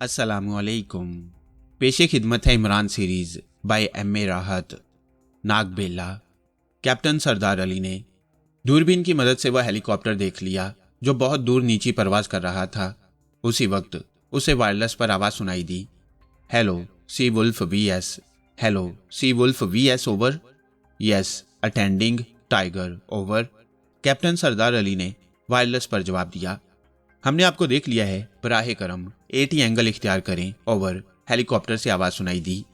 अस्सलामुअलैकुम। पेशे खिदमत है इमरान सीरीज़ बाय एम.ए. राहत। नागबेला। कैप्टन सरदार अली ने दूरबीन की मदद से वह हेलीकॉप्टर देख लिया जो बहुत दूर नीची परवाज कर रहा था। उसी वक्त उसे वायरलेस पर आवाज़ सुनाई दी। Hello sea wolf VS. Hello sea wolf VS over. Yes attending tiger over. Captain Sardar Ali ने वायरलेस पर जवाब दिया। हमने आपको देख लिया है, बराहे करम 80 एंगल इख्तियार करें ओवर। हेलीकॉप्टर से आवाज़ सुनाई दी।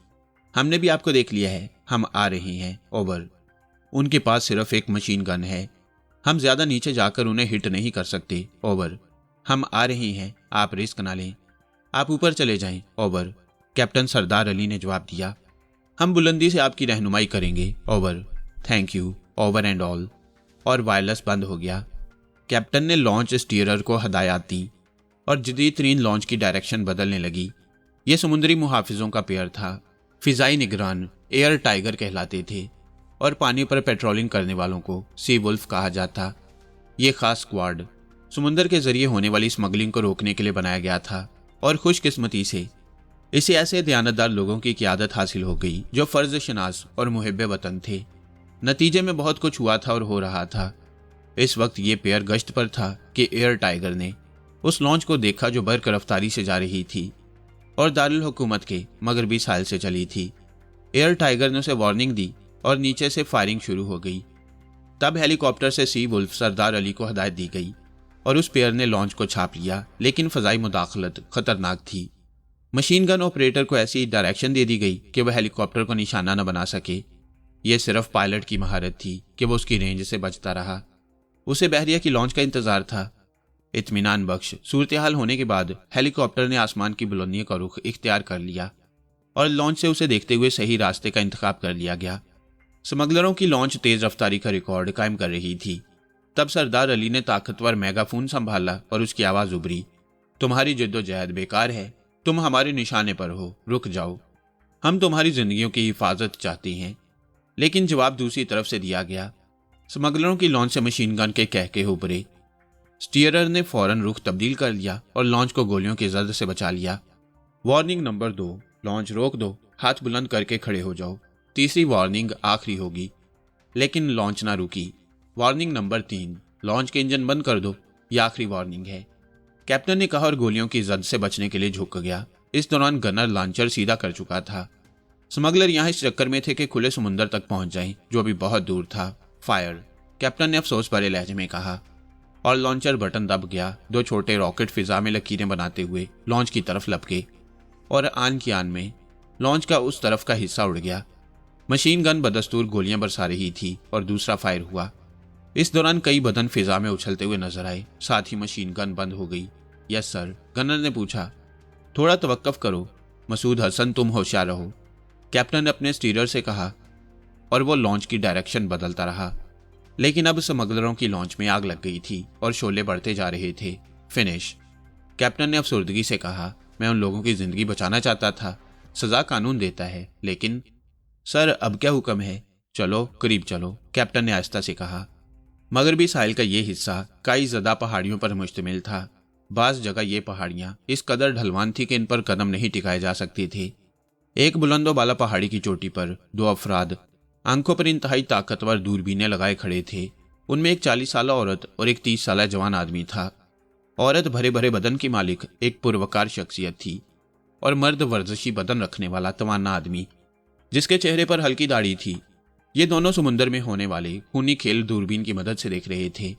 हमने भी आपको देख लिया है, हम आ रहे हैं ओवर। उनके पास सिर्फ एक मशीन गन है, हम ज़्यादा नीचे जाकर उन्हें हिट नहीं कर सकते ओवर। हम आ रहे हैं, आप रिस्क ना लें, आप ऊपर चले जाएं ओवर। कैप्टन सरदार अली ने जवाब दिया। हम बुलंदी से आपकी रहनुमाई करेंगे over. Thank you over and all. और वायरलेस बंद हो गया। कैप्टन ने लॉन्च स्टीयरर को हदायत दी और जदीद तरीन लॉन्च की डायरेक्शन बदलने लगी। ये समुद्री मुहाफिजों का पेयर था। फिजाई निगरान एयर टाइगर कहलाते थे और पानी पर पेट्रोलिंग करने वालों को सी वुल्फ कहा जाता। ये खास स्क्वाड समुंदर के जरिए होने वाली स्मगलिंग को रोकने के लिए बनाया गया था और खुशकिस्मती से इसे ऐसे दयानतदार लोगों की क़ियादत हासिल हो गई जो फ़र्ज शनास और मुहिब्बे वतन थे। नतीजे में बहुत कुछ हुआ था और हो रहा था। इस वक्त ये पेयर गश्त पर था कि एयर टाइगर ने उस लॉन्च को देखा जो बर्क रफ्तारी से जा रही थी और दारुल हुकूमत के मगरबी साहिल से चली थी। एयर टाइगर ने उसे वार्निंग दी और नीचे से फायरिंग शुरू हो गई। तब हेलीकॉप्टर से सी वुल्फ सरदार अली को हदायत दी गई और उस पेयर ने लॉन्च को छाप लिया, लेकिन फ़ज़ाई मुदाखलत खतरनाक थी। मशीन गन ऑपरेटर को ऐसी डायरेक्शन दे दी गई कि वह हेलीकॉप्टर को निशाना न बना सके। यह सिर्फ पायलट की महारत थी कि वो उसकी रेंज से बचता रहा। उसे बहरिया की लॉन्च का इंतजार था। इत्मीनान बख्श सूरत हाल होने के बाद हेलीकॉप्टर ने आसमान की बुलंदियों का रुख इख्तियार कर लिया और लॉन्च से उसे देखते हुए सही रास्ते का इंतखाब कर लिया गया। स्मगलरों की लॉन्च तेज रफ्तारी का रिकॉर्ड कायम कर रही थी। तब सरदार अली ने ताकतवर मेगाफोन संभाला और उसकी आवाज़ उभरी। तुम्हारी जद्दोजहद बेकार है, तुम हमारे निशाने पर हो, रुक जाओ, हम तुम्हारी जिंदगियों की हिफाजत चाहते हैं। लेकिन जवाब दूसरी तरफ से दिया गया। स्मगलरों की लॉन्च से मशीन गन के कहके उभरे। स्टीयरर ने फौरन रुख तब्दील कर लिया और लॉन्च को गोलियों की जद से बचा लिया। वार्निंग नंबर 2, लॉन्च रोक दो, हाथ बुलंद करके खड़े हो जाओ। तीसरी वार्निंग आखिरी होगी, लेकिन लॉन्च ना रुकी। वार्निंग नंबर 3, लॉन्च के इंजन बंद कर दो, यह आखिरी वार्निंग है। कैप्टन ने कहा और गोलियों की जद से बचने के लिए झुक गया। इस दौरान गनर लॉन्चर सीधा कर चुका था। स्मगलर यहाँ इस चक्कर में थे कि खुले समुंदर तक पहुंच जाएं, जो अभी बहुत दूर था। फायर, कैप्टन ने अफसोस भरे लहजे में कहा और लॉन्चर बटन दब गया। 2 छोटे रॉकेट फिजा में लकीरें बनाते हुए लॉन्च की तरफ लपके और आन की आन में लॉन्च का उस तरफ का हिस्सा उड़ गया। मशीन गन बदस्तूर गोलियां बरसा रही थी और दूसरा फायर हुआ। इस दौरान कई बदन फिजा में उछलते हुए नजर आए। साथ ही मशीन गन बंद हो गई। यस सर, गनर ने पूछा। थोड़ा तवक्कफ करो मसूद हसन, तुम होशियार रहो, कैप्टन ने अपने स्टीयर से कहा और वो लॉन्च की डायरेक्शन बदलता रहा। लेकिन अब स्मगलरों की लॉन्च में आग लग गई थी और शोले बढ़ते जा रहे थे। फिनिश, कैप्टन ने अफसुर्दगी से कहा। मैं उन लोगों की जिंदगी बचाना चाहता था, सजा कानून देता है, लेकिन सर अब क्या हुक्म है। चलो करीब चलो, कैप्टन ने आहिस्ता से कहा। मगरबी साहिल का ये हिस्सा कई ज़दा पहाड़ियों पर मुश्तमिल था। बाज़ जगह ये पहाड़ियाँ इस कदर ढलवान थी कि इन पर कदम नहीं टिकाए जा सकते थे। एक बुलंदो बाला पहाड़ी की चोटी पर 2 अफराद आंखों पर इंतहाई ताकतवर दूरबीनें लगाए खड़े थे। उनमें एक 40 साला औरत और एक 30 साला जवान आदमी था। औरत भरे भरे बदन की मालिक एक पुरवकार शख्सियत थी और मर्द वर्जिशी बदन रखने वाला तवाना आदमी जिसके चेहरे पर हल्की दाढ़ी थी। ये दोनों समुंदर में होने वाले खूनी खेल दूरबीन की मदद से देख रहे थे।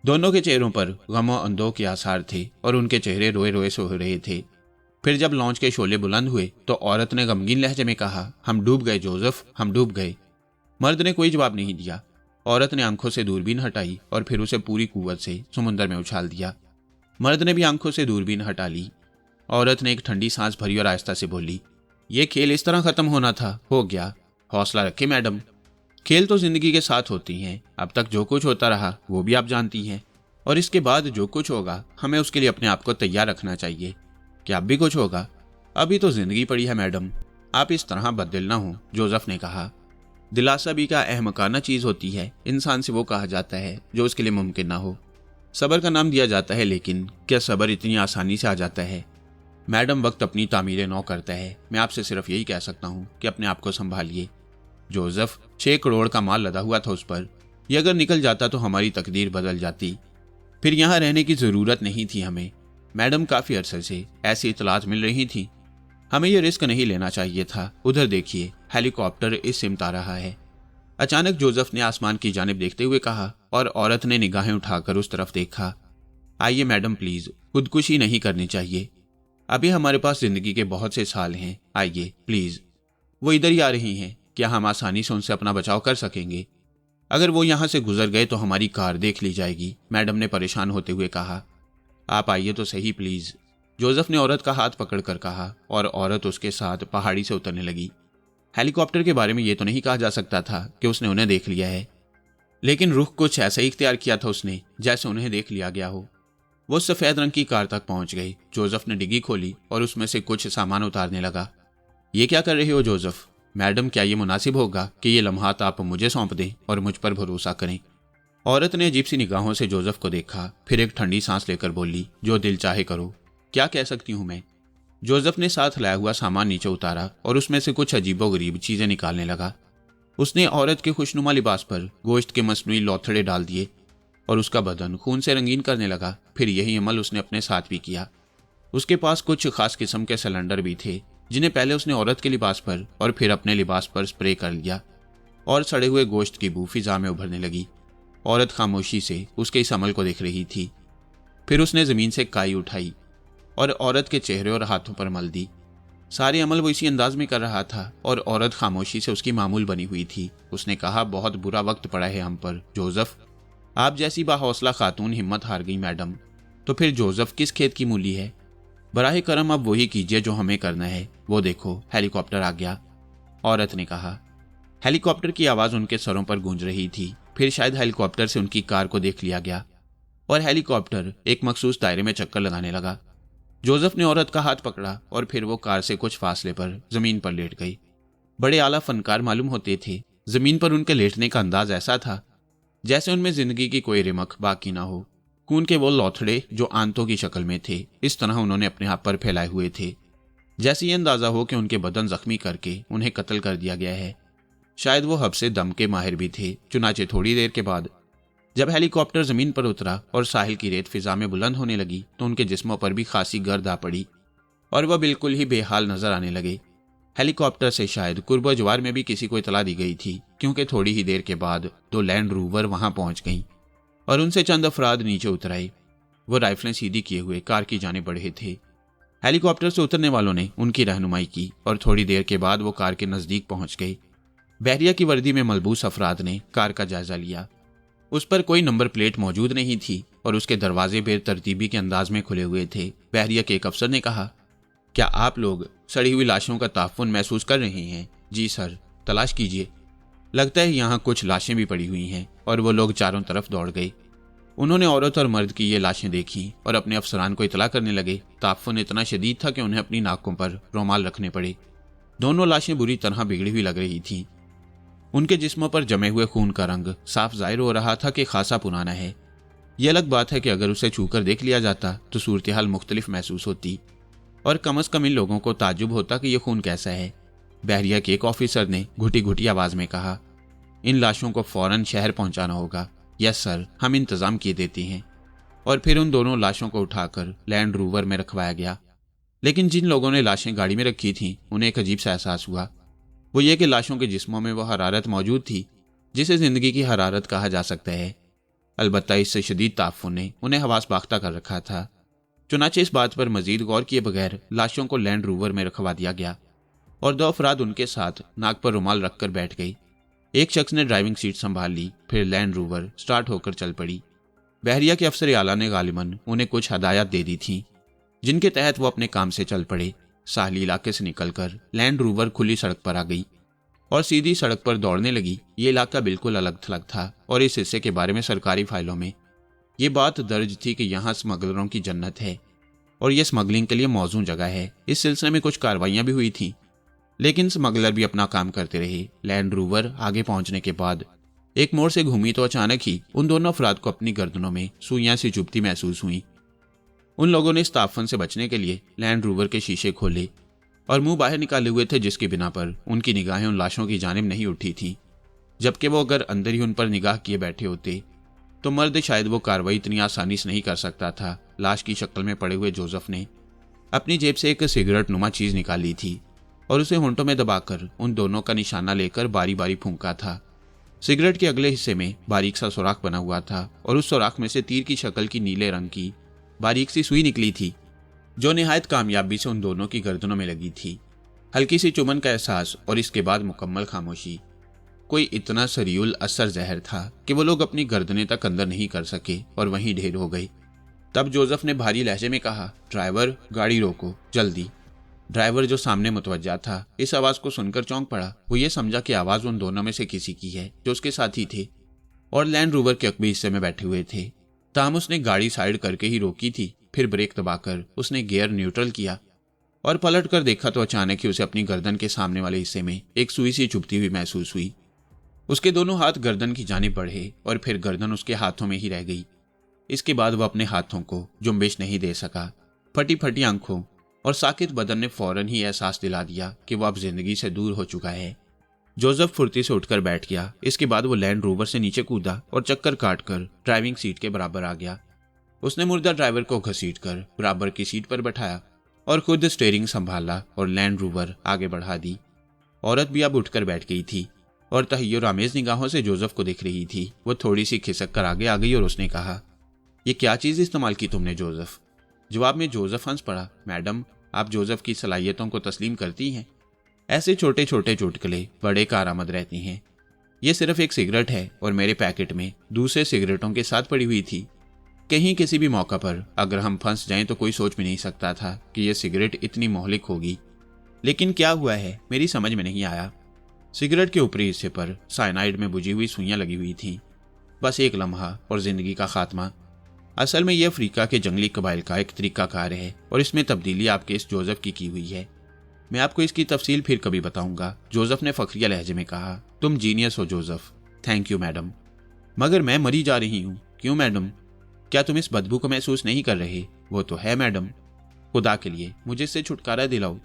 दोनों के चेहरों पर गमो अंदों के आसार थे और उनके चेहरे रोए रोए से हो रहे थे। फिर जब लॉन्च के शोले बुलंद हुए तो औरत ने गमगीन लहजे में कहा, हम डूब गए जोसेफ, हम डूब गए। मर्द ने कोई जवाब नहीं दिया। औरत ने आंखों से दूरबीन हटाई और फिर उसे पूरी कुव्वत से समुंदर में उछाल दिया। मर्द ने भी आंखों से दूरबीन हटा ली। औरत ने एक ठंडी सांस भरी और आहिस्ता से बोली, यह खेल इस तरह खत्म होना था, हो गया। हौसला रखे मैडम, खेल तो जिंदगी के साथ होती हैं। अब तक जो कुछ होता रहा वो भी आप जानती हैं, और इसके बाद जो कुछ होगा हमें उसके लिए अपने आप को तैयार रखना चाहिए। क्या अब भी कुछ होगा? अभी तो जिंदगी पड़ी है मैडम, आप इस तरह बददिल ना हो, जोसेफ ने कहा। दिलासा भी क्या अहमकाना चीज़ होती है। इंसान से वो कहा जाता है जो उसके लिए मुमकिन ना हो। सब्र का नाम दिया जाता है, लेकिन क्या सब्र इतनी आसानी से आ जाता है? मैडम वक्त अपनी तामीरें नौ करता है। मैं आपसे सिर्फ यही कह सकता हूँ कि अपने आप को संभालिए। जोसेफ, 6 करोड़ का माल लदा हुआ था उस पर। यह अगर निकल जाता तो हमारी तकदीर बदल जाती। फिर यहाँ रहने की जरूरत नहीं थी हमें। मैडम, काफी अरसे से ऐसी इतलात मिल रही थी। हमें यह रिस्क नहीं लेना चाहिए था। उधर देखिए, हेलीकॉप्टर इस सिमत आ रहा है। अचानक जोसेफ ने आसमान की जानिब देखते हुए कहा और औरत ने निगाहें उठाकर उस तरफ देखा। आइए मैडम, प्लीज, खुदकुशी नहीं करनी चाहिए। अभी हमारे पास जिंदगी के बहुत से साल हैं। आइए प्लीज। वो इधर ही आ रही हैं। क्या हम आसानी से उनसे अपना बचाव कर सकेंगे? अगर वो यहां से गुजर गए तो हमारी कार देख ली जाएगी, मैडम ने परेशान होते हुए कहा। आप आइए तो सही प्लीज, जोसेफ ने औरत का हाथ पकड़कर कहा और औरत उसके साथ पहाड़ी से उतरने लगी। हेलीकॉप्टर के बारे में यह तो नहीं कहा जा सकता था कि उसने उन्हें देख लिया है, लेकिन रुख कुछ ऐसा ही इख्तियार किया था उसने जैसे उन्हें देख लिया गया हो। वो सफेद रंग की कार तक पहुंच गई। जोसेफ ने डिग्गी खोली और उसमें से कुछ सामान उतारने लगा। ये क्या कर रहे हो जोसेफ? मैडम, क्या ये मुनासिब होगा कि ये लम्हात आप मुझे सौंप दें और मुझ पर भरोसा करें? औरत ने अजीब सी निगाहों से जोसेफ को देखा, फिर एक ठंडी सांस लेकर बोली, जो दिल चाहे करो। क्या कह सकती हूं मैं? जोसेफ ने साथ लाया हुआ सामान नीचे उतारा और उसमें से कुछ अजीबोगरीब चीजें निकालने लगा। उसने औरत के खुशनुमा लिबास पर गोश्त के मसनूई लौथड़े डाल दिए और उसका बदन खून से रंगीन करने लगा। फिर यही अमल उसने अपने साथ भी किया। उसके पास कुछ खास किस्म के सिलेंडर भी थे जिन्हें पहले उसने औरत के लिबास पर और फिर अपने लिबास पर स्प्रे कर लिया और सड़े हुए गोश्त की बू फिजा में उभरने लगी। औरत खामोशी से उसके इस अमल को देख रही थी। फिर उसने जमीन से काई उठाई और औरत के चेहरे और हाथों पर मल दी। सारे अमल वो इसी अंदाज में कर रहा था और औरत खामोशी से उसकी मामूल बनी हुई थी। उसने कहा, बहुत बुरा वक्त पड़ा है हम पर जोसेफ। आप जैसी बाहौसला खातून हिम्मत हार गई मैडम। तो फिर जोसेफ किस खेत की मूली है? बराहे करम अब वही कीजिए जो हमें करना है। वो देखो, हेलीकॉप्टर आ गया, औरत ने कहा। हेलीकॉप्टर की आवाज उनके सरों पर गूंज रही थी। फिर शायद हेलीकॉप्टर से उनकी कार को देख लिया गया और हेलीकॉप्टर एक मखसूस दायरे में चक्कर लगाने लगा। जोसेफ ने औरत का हाथ पकड़ा और फिर वो कार से कुछ फासले पर जमीन पर लेट गई। बड़े आला फनकार मालूम होते थे। जमीन पर उनके लेटने का अंदाज ऐसा था जैसे उनमें जिंदगी की कोई रिमक बाकी ना हो। खून के वो लौथड़े जो आंतों की शक्ल में थे, इस तरह उन्होंने अपने आप पर फैलाए हुए थे जैसे ये अंदाजा हो कि उनके बदन जख्मी करके उन्हें कत्ल कर दिया गया है। शायद वो हब से दम के माहिर भी थे। चुनाचे थोड़ी देर के बाद जब हेलीकॉप्टर जमीन पर उतरा और साहिल की रेत फिजा में बुलंद होने लगी तो उनके जिस्मों पर भी खासी गर्द आ पड़ी और वह बिल्कुल ही बेहाल नजर आने लगे। हेलीकॉप्टर से शायद कुर्ब जवार में भी किसी को इतला दी गई थी, क्योंकि थोड़ी ही देर के बाद 2 लैंड रोवर वहां पहुंच गईं और उनसे चंद अफराद नीचे उतर आए। वो राइफलें सीधी किए हुए कार की जाने बढ़े थे। हेलीकॉप्टर से उतरने वालों ने उनकी रहनुमाई की और थोड़ी देर के बाद वो कार के नजदीक पहुंच गए। बहरिया की वर्दी में मलबूस अफराद ने कार का जायजा लिया। उस पर कोई नंबर प्लेट मौजूद नहीं थी और उसके दरवाजे बेतरतीबी के अंदाज में खुले हुए थे। बहरिया के एक अफसर ने कहा, क्या आप लोग सड़ी हुई लाशों का ताफुन महसूस कर रहे हैं? जी सर, तलाश कीजिए। लगता है यहाँ कुछ लाशें भी पड़ी हुई हैं। और वो लोग चारों तरफ दौड़ गए। उन्होंने औरत और मर्द की ये लाशें देखी और अपने अफसरान को इतला करने लगे। ताफुन इतना शदीद था कि उन्हें अपनी नाकों पर रुमाल रखने पड़े। दोनों लाशें बुरी तरह बिगड़ी हुई लग रही थीं। उनके जिस्मों पर जमे हुए खून का रंग साफ जाहिर हो रहा था कि खासा पुराना है। यह अलग बात है कि अगर उसे छूकर देख लिया जाता तो सूरत हाल मुख्तलिफ महसूस होती और कम अज कम इन लोगों को ताज्जुब होता कि यह खून कैसा है। बहरिया के एक ऑफिसर ने घुटी घुटी आवाज में कहा, इन लाशों को फौरन शहर पहुंचाना होगा। यस सर, हम इंतजाम किए देते हैं। और फिर उन दोनों लाशों को उठाकर लैंड रोवर में रखवाया गया। लेकिन जिन लोगों ने लाशें गाड़ी में रखी थीं उन्हें एक अजीब सा एहसास हुआ। वो ये कि लाशों के जिस्मों में वह हरारत मौजूद थी जिसे जिंदगी की हरारत कहा जा सकता है। अलबत्ता इससे शदीद ताफुन ने उन्हें हवास बाख्ता कर रखा था। चुनाचे इस बात पर मजीद गौर किए बगैर लाशों को लैंड रोवर में रखवा दिया गया और 2 अफराद उनके साथ नाक पर रुमाल रखकर बैठ गई। एक शख्स ने ड्राइविंग सीट संभाल ली। फिर लैंड रोवर स्टार्ट होकर चल पड़ी। बहरिया के अफसर आला ने गालिबन उन्हें कुछ हदायत दे दी थीं जिनके तहत वो अपने काम से चल पड़े। साहली इलाके से निकलकर लैंड रोवर खुली सड़क पर आ गई और सीधी सड़क पर दौड़ने लगी। ये इलाका बिल्कुल अलग थलग था और इस हिस्से के बारे में सरकारी फाइलों में ये बात दर्ज थी कि यहाँ स्मगलरों की जन्नत है और ये स्मगलिंग के लिए मौजूद जगह है। इस सिलसिले में कुछ कार्रवाइयां भी हुई थीं, लेकिन स्मगलर भी अपना काम करते रहे। लैंड रोवर आगे पहुंचने के बाद एक मोड़ से घूमी तो अचानक ही उन दोनों अफराद को अपनी गर्दनों में सुइयां सी चुभती महसूस हुई। उन लोगों ने इस ताफन से बचने के लिए लैंड रोवर के शीशे खोले और मुंह बाहर निकाले हुए थे, जिसकी बिना पर उनकी निगाहें उन लाशों की जानिब नहीं उठी थी। जबकि वो अगर अंदर ही उन पर निगाह किए बैठे होते तो मर्द शायद वो कार्रवाई इतनी आसानी से नहीं कर सकता था। लाश की शक्ल में पड़े हुए जोसेफ ने अपनी जेब से एक सिगरेट नुमा चीज निकाली थी और उसे होंठों में दबाकर उन दोनों का निशाना लेकर बारी बारी फूंका था। सिगरेट के अगले हिस्से में बारीक सा सुराख बना हुआ था और उस सुराख में से तीर की शक्ल की नीले रंग की बारीक सी सुई निकली थी, जो निहायत कामयाबी से उन दोनों की गर्दनों में लगी थी। हल्की सी चुमन का एहसास और इसके बाद मुकम्मल खामोशी। कोई इतना सरीउल असर जहर था कि वो लोग अपनी गर्दनें तक अंदर नहीं कर सके और वहीं ढेर हो गई। तब जोसेफ ने भारी लहजे में कहा, ड्राइवर गाड़ी रोको जल्दी। ड्राइवर जो सामने मुतवज्जा था इस आवाज को सुनकर चौंक पड़ा। वो ये समझा कि आवाज उन दोनों में से किसी की है जो उसके साथी थे और लैंड रोवर के अकबी हिस्से में बैठे हुए थे। ताहम उसने गाड़ी साइड करके ही रोकी थी। फिर ब्रेक दबाकर उसने गियर न्यूट्रल किया और पलट कर देखा तो अचानक ही उसे अपनी गर्दन के सामने वाले हिस्से में एक सुई सी चुभती हुई महसूस हुई। उसके दोनों हाथ गर्दन की जानिब बढ़े और फिर गर्दन उसके हाथों में ही रह गई। इसके बाद वह अपने हाथों को जुम्बिश नहीं दे सका। फटी फटी आंखों और साकित बदन ने फौरन ही एहसास दिला दिया कि वह अब जिंदगी से दूर हो चुका है। जोसेफ फुर्ती से उठकर बैठ गया। इसके बाद वो लैंड रोवर से नीचे कूदा और चक्कर काटकर ड्राइविंग सीट के बराबर आ गया। उसने मुर्दा ड्राइवर को घसीटकर बराबर की सीट पर बैठाया और खुद स्टीयरिंग संभाला और लैंड रोवर आगे बढ़ा दी। औरत भी अब उठकर बैठ गई थी और तहय्युर आमेज निगाहों से जोसेफ को देख रही थी। वो थोड़ी सी खिसक कर आगे आ गई और उसने कहा, ये क्या चीज इस्तेमाल की तुमने जोसेफ? जवाब में जोसेफ हंस पड़ा, मैडम आप जोसेफ की सलाहियतों को तस्लीम करती हैं। ऐसे छोटे छोटे चुटकुले बड़े कारआमद रहती हैं। ये सिर्फ एक सिगरेट है और मेरे पैकेट में दूसरे सिगरेटों के साथ पड़ी हुई थी। कहीं किसी भी मौका पर अगर हम फंस जाएं तो कोई सोच भी नहीं सकता था कि यह सिगरेट इतनी मोहलिक होगी। लेकिन क्या हुआ है मेरी समझ में नहीं आया। सिगरेट के ऊपरी हिस्से पर साइनाइड में बुझी हुई सुइयां लगी हुई थीं। बस एक लम्हा और जिंदगी का खात्मा। असल में यह अफ्रीका के जंगली कबाइल का एक तरीकाकार है और इसमें तब्दीली आपके इस जोसेफ की हुई है। मैं आपको इसकी तफसील फिर कभी बताऊंगा। जोसेफ ने फखरिया लहजे में कहा, तुम जीनियस हो जोसेफ। Thank you madam. मगर मैं मरी जा रही हूँ। क्यों मैडम? क्या तुम इस बदबू को महसूस नहीं कर रहे? वो तो है मैडम। खुदा के लिए मुझे इससे छुटकारा दिलाओ।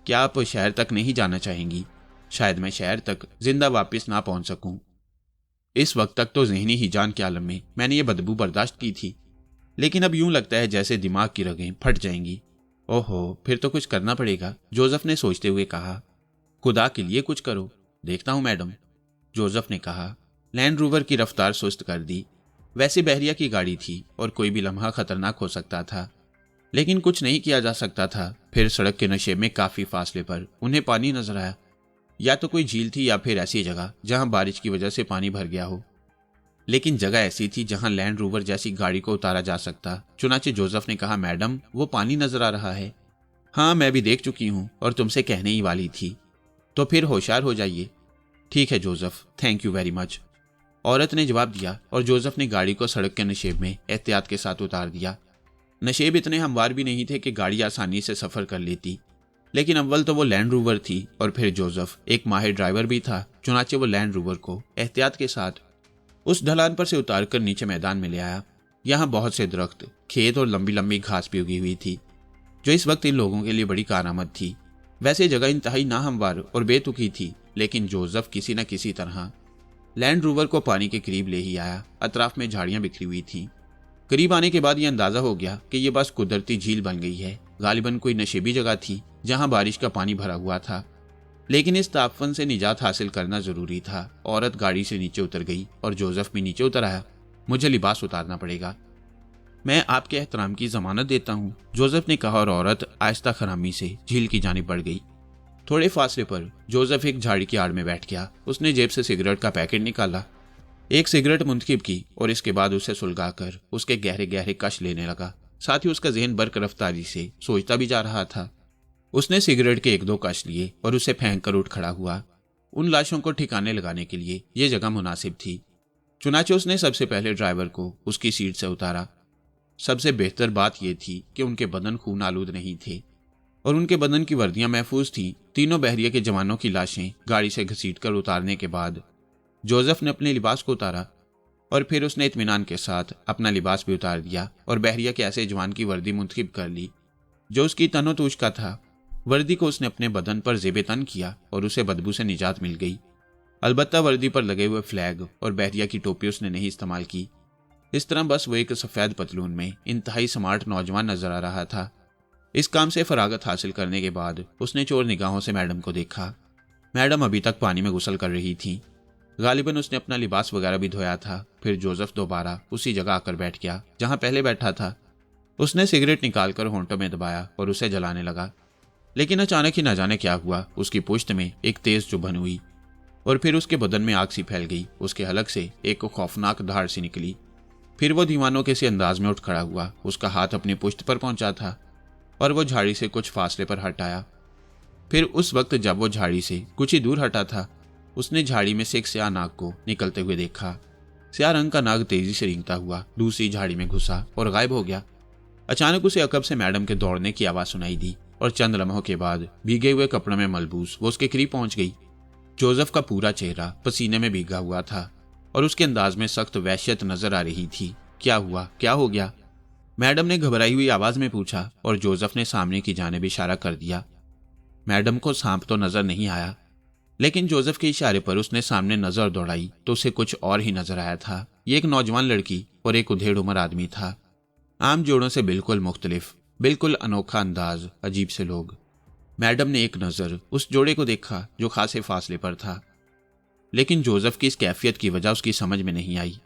क्या आप शहर तक नहीं जाना चाहेंगी? शायद मैं शहर तक जिंदा वापस ना पहुंच सकूं। इस वक्त तक तो जहनी ही जान के आलम में मैंने ये बदबू बर्दाश्त की थी, लेकिन अब यूं लगता है जैसे दिमाग की रगें फट जाएंगी। ओहो, फिर तो कुछ करना पड़ेगा, जोसेफ ने सोचते हुए कहा। खुदा के लिए कुछ करो। देखता हूं मैडम, जोसेफ ने कहा। लैंड रोवर की रफ्तार सुस्त कर दी। वैसे बहरिया की गाड़ी थी और कोई भी लम्हा खतरनाक हो सकता था, लेकिन कुछ नहीं किया जा सकता था। फिर सड़क के नशे में काफी फासले पर उन्हें पानी नजर आया। या तो कोई झील थी या फिर ऐसी जगह जहां बारिश की वजह से पानी भर गया हो, लेकिन जगह ऐसी थी जहां लैंड रोवर जैसी गाड़ी को उतारा जा सकता। चुनाचे जोसेफ ने कहा, मैडम वो पानी नजर आ रहा है। हाँ, मैं भी देख चुकी हूं और तुमसे कहने ही वाली थी। तो फिर होशियार हो जाइए। ठीक है Joseph, thank you very much, औरत ने जवाब दिया और जोसेफ ने गाड़ी को सड़क के नशेब में एहतियात के साथ उतार दिया। नशेब इतने हमवार भी नहीं थे कि गाड़ी आसानी से सफर कर लेती, लेकिन अव्वल तो वो लैंड रोवर थी और फिर जोसेफ एक माहिर ड्राइवर भी था। चुनाचे वो लैंड रोवर को एहतियात के साथ उस ढलान पर से उतार कर नीचे मैदान में ले आया। यहाँ बहुत से दरख्त, खेत और लंबी लंबी घास भी उगी हुई थी, जो इस वक्त इन लोगों के लिए बड़ी कारआमद थी। वैसे जगह इंतहाई नाहमवार और बेतुकी थी, लेकिन जोसेफ किसी न किसी तरह लैंड रोवर को पानी के करीब ले ही आया। अतराफ में झाड़ियां बिखरी हुई थीं। करीब आने के बाद यह अंदाजा हो गया कि यह बस कुदरती झील बन गई है। गालिबन कोई नशेबी जगह थी जहां बारिश का पानी भरा हुआ था, लेकिन इस तापमान से निजात हासिल करना जरूरी था। औरत गाड़ी से नीचे उतर गई और जोसेफ भी नीचे उतर आया। मुझे लिबास उतारना पड़ेगा। मैं आपके एहतराम की जमानत देता हूँ, जोसेफ ने कहा और औरत आहिस्ता खरामी से झील की जानिब बढ़ गई। थोड़े फासले पर जोसेफ एक झाड़ी की आड़ में बैठ गया। उसने जेब से सिगरेट का पैकेट निकाला, एक सिगरेट मुंतखब की और इसके बाद उसे सुलगाकर उसके गहरे गहरे कश लेने लगा। साथ ही उसका जहन बर्क रफ्तारी से सोचता भी जा रहा था। उसने सिगरेट के एक दो कश लिए और उसे फेंक कर उठ खड़ा हुआ। उन लाशों को ठिकाने लगाने के लिए यह जगह मुनासिब थी। चुनाचे उसने सबसे पहले ड्राइवर को उसकी सीट से उतारा। सबसे बेहतर बात यह थी कि उनके बदन खून आलूद नहीं थे और उनके बदन की वर्दियां महफूज थीं। तीनों बहरिया के जवानों की लाशें गाड़ी से घसीटकर उतारने के बाद जोसेफ ने अपने लिबास को उतारा। और फिर उसने इत्मीनान के साथ अपना लिबास भी उतार दिया और बहरिया के ऐसे जवान की वर्दी मुंतखब कर ली जो उसकी तनोतूश का था। वर्दी को उसने अपने बदन पर जेबे तन किया और उसे बदबू से निजात मिल गई। अलबत्ता वर्दी पर लगे हुए फ्लैग और बहरिया की टोपी उसने नहीं इस्तेमाल की। इस तरह बस वो एक सफेद पतलून में इंतहाई स्मार्ट नौजवान नजर आ रहा था। इस काम से फरागत हासिल करने के बाद उसने चोर निगाहों से मैडम को देखा। मैडम अभी तक पानी में गुसल कर रही थी। गालिबन उसने अपना लिबास वगैरह भी धोया था। फिर जोसेफ दोबारा उसी जगह आकर बैठ गया जहां पहले बैठा था। उसने सिगरेट निकालकर होंठों में दबाया और उसे जलाने लगा, लेकिन अचानक ही न जाने क्या हुआ, उसकी पुश्त में एक तेज चुभन हुई और फिर उसके बदन में आग सी फैल गई। उसके हलक से एक खौफनाक धार सी निकली। फिर वो दीवानों के से अंदाज में उठ खड़ा हुआ। उसका हाथ अपनी पुश्त पर पहुंचा था और वो झाड़ी से कुछ फासले पर हट आया। फिर उस वक्त जब वो झाड़ी से कुछ ही दूर हटा था, उसने झाड़ी में से एक स्याह नाग को निकलते हुए देखा। स्याह रंग का नाग तेजी से रेंगता हुआ दूसरी झाड़ी में घुसा और गायब हो गया। अचानक उसे अकब से मैडम के दौड़ने की आवाज सुनाई दी और चंद लम्हों के बाद भीगे हुए कपड़ों में मलबूस वो उसके करीब पहुंच गई। जोसेफ का पूरा चेहरा पसीने में भीगा हुआ था और उसके अंदाज में सख्त वहशत नजर आ रही थी। क्या हुआ, क्या हो गया? मैडम ने घबराई हुई आवाज में पूछा और जोसेफ ने सामने की जानिब इशारा कर दिया। मैडम को सांप तो नजर नहीं आया, लेकिन जोसेफ के इशारे पर उसने सामने नजर दौड़ाई तो उसे कुछ और ही नजर आया था। ये एक नौजवान लड़की और एक उधेड़ उम्र आदमी था। आम जोड़ों से बिल्कुल मुख्तलिफ, बिल्कुल अनोखा अंदाज, अजीब से लोग। मैडम ने एक नजर उस जोड़े को देखा जो खासे फासले पर था, लेकिन जोसेफ की इस कैफियत की वजह उसकी समझ में नहीं आई।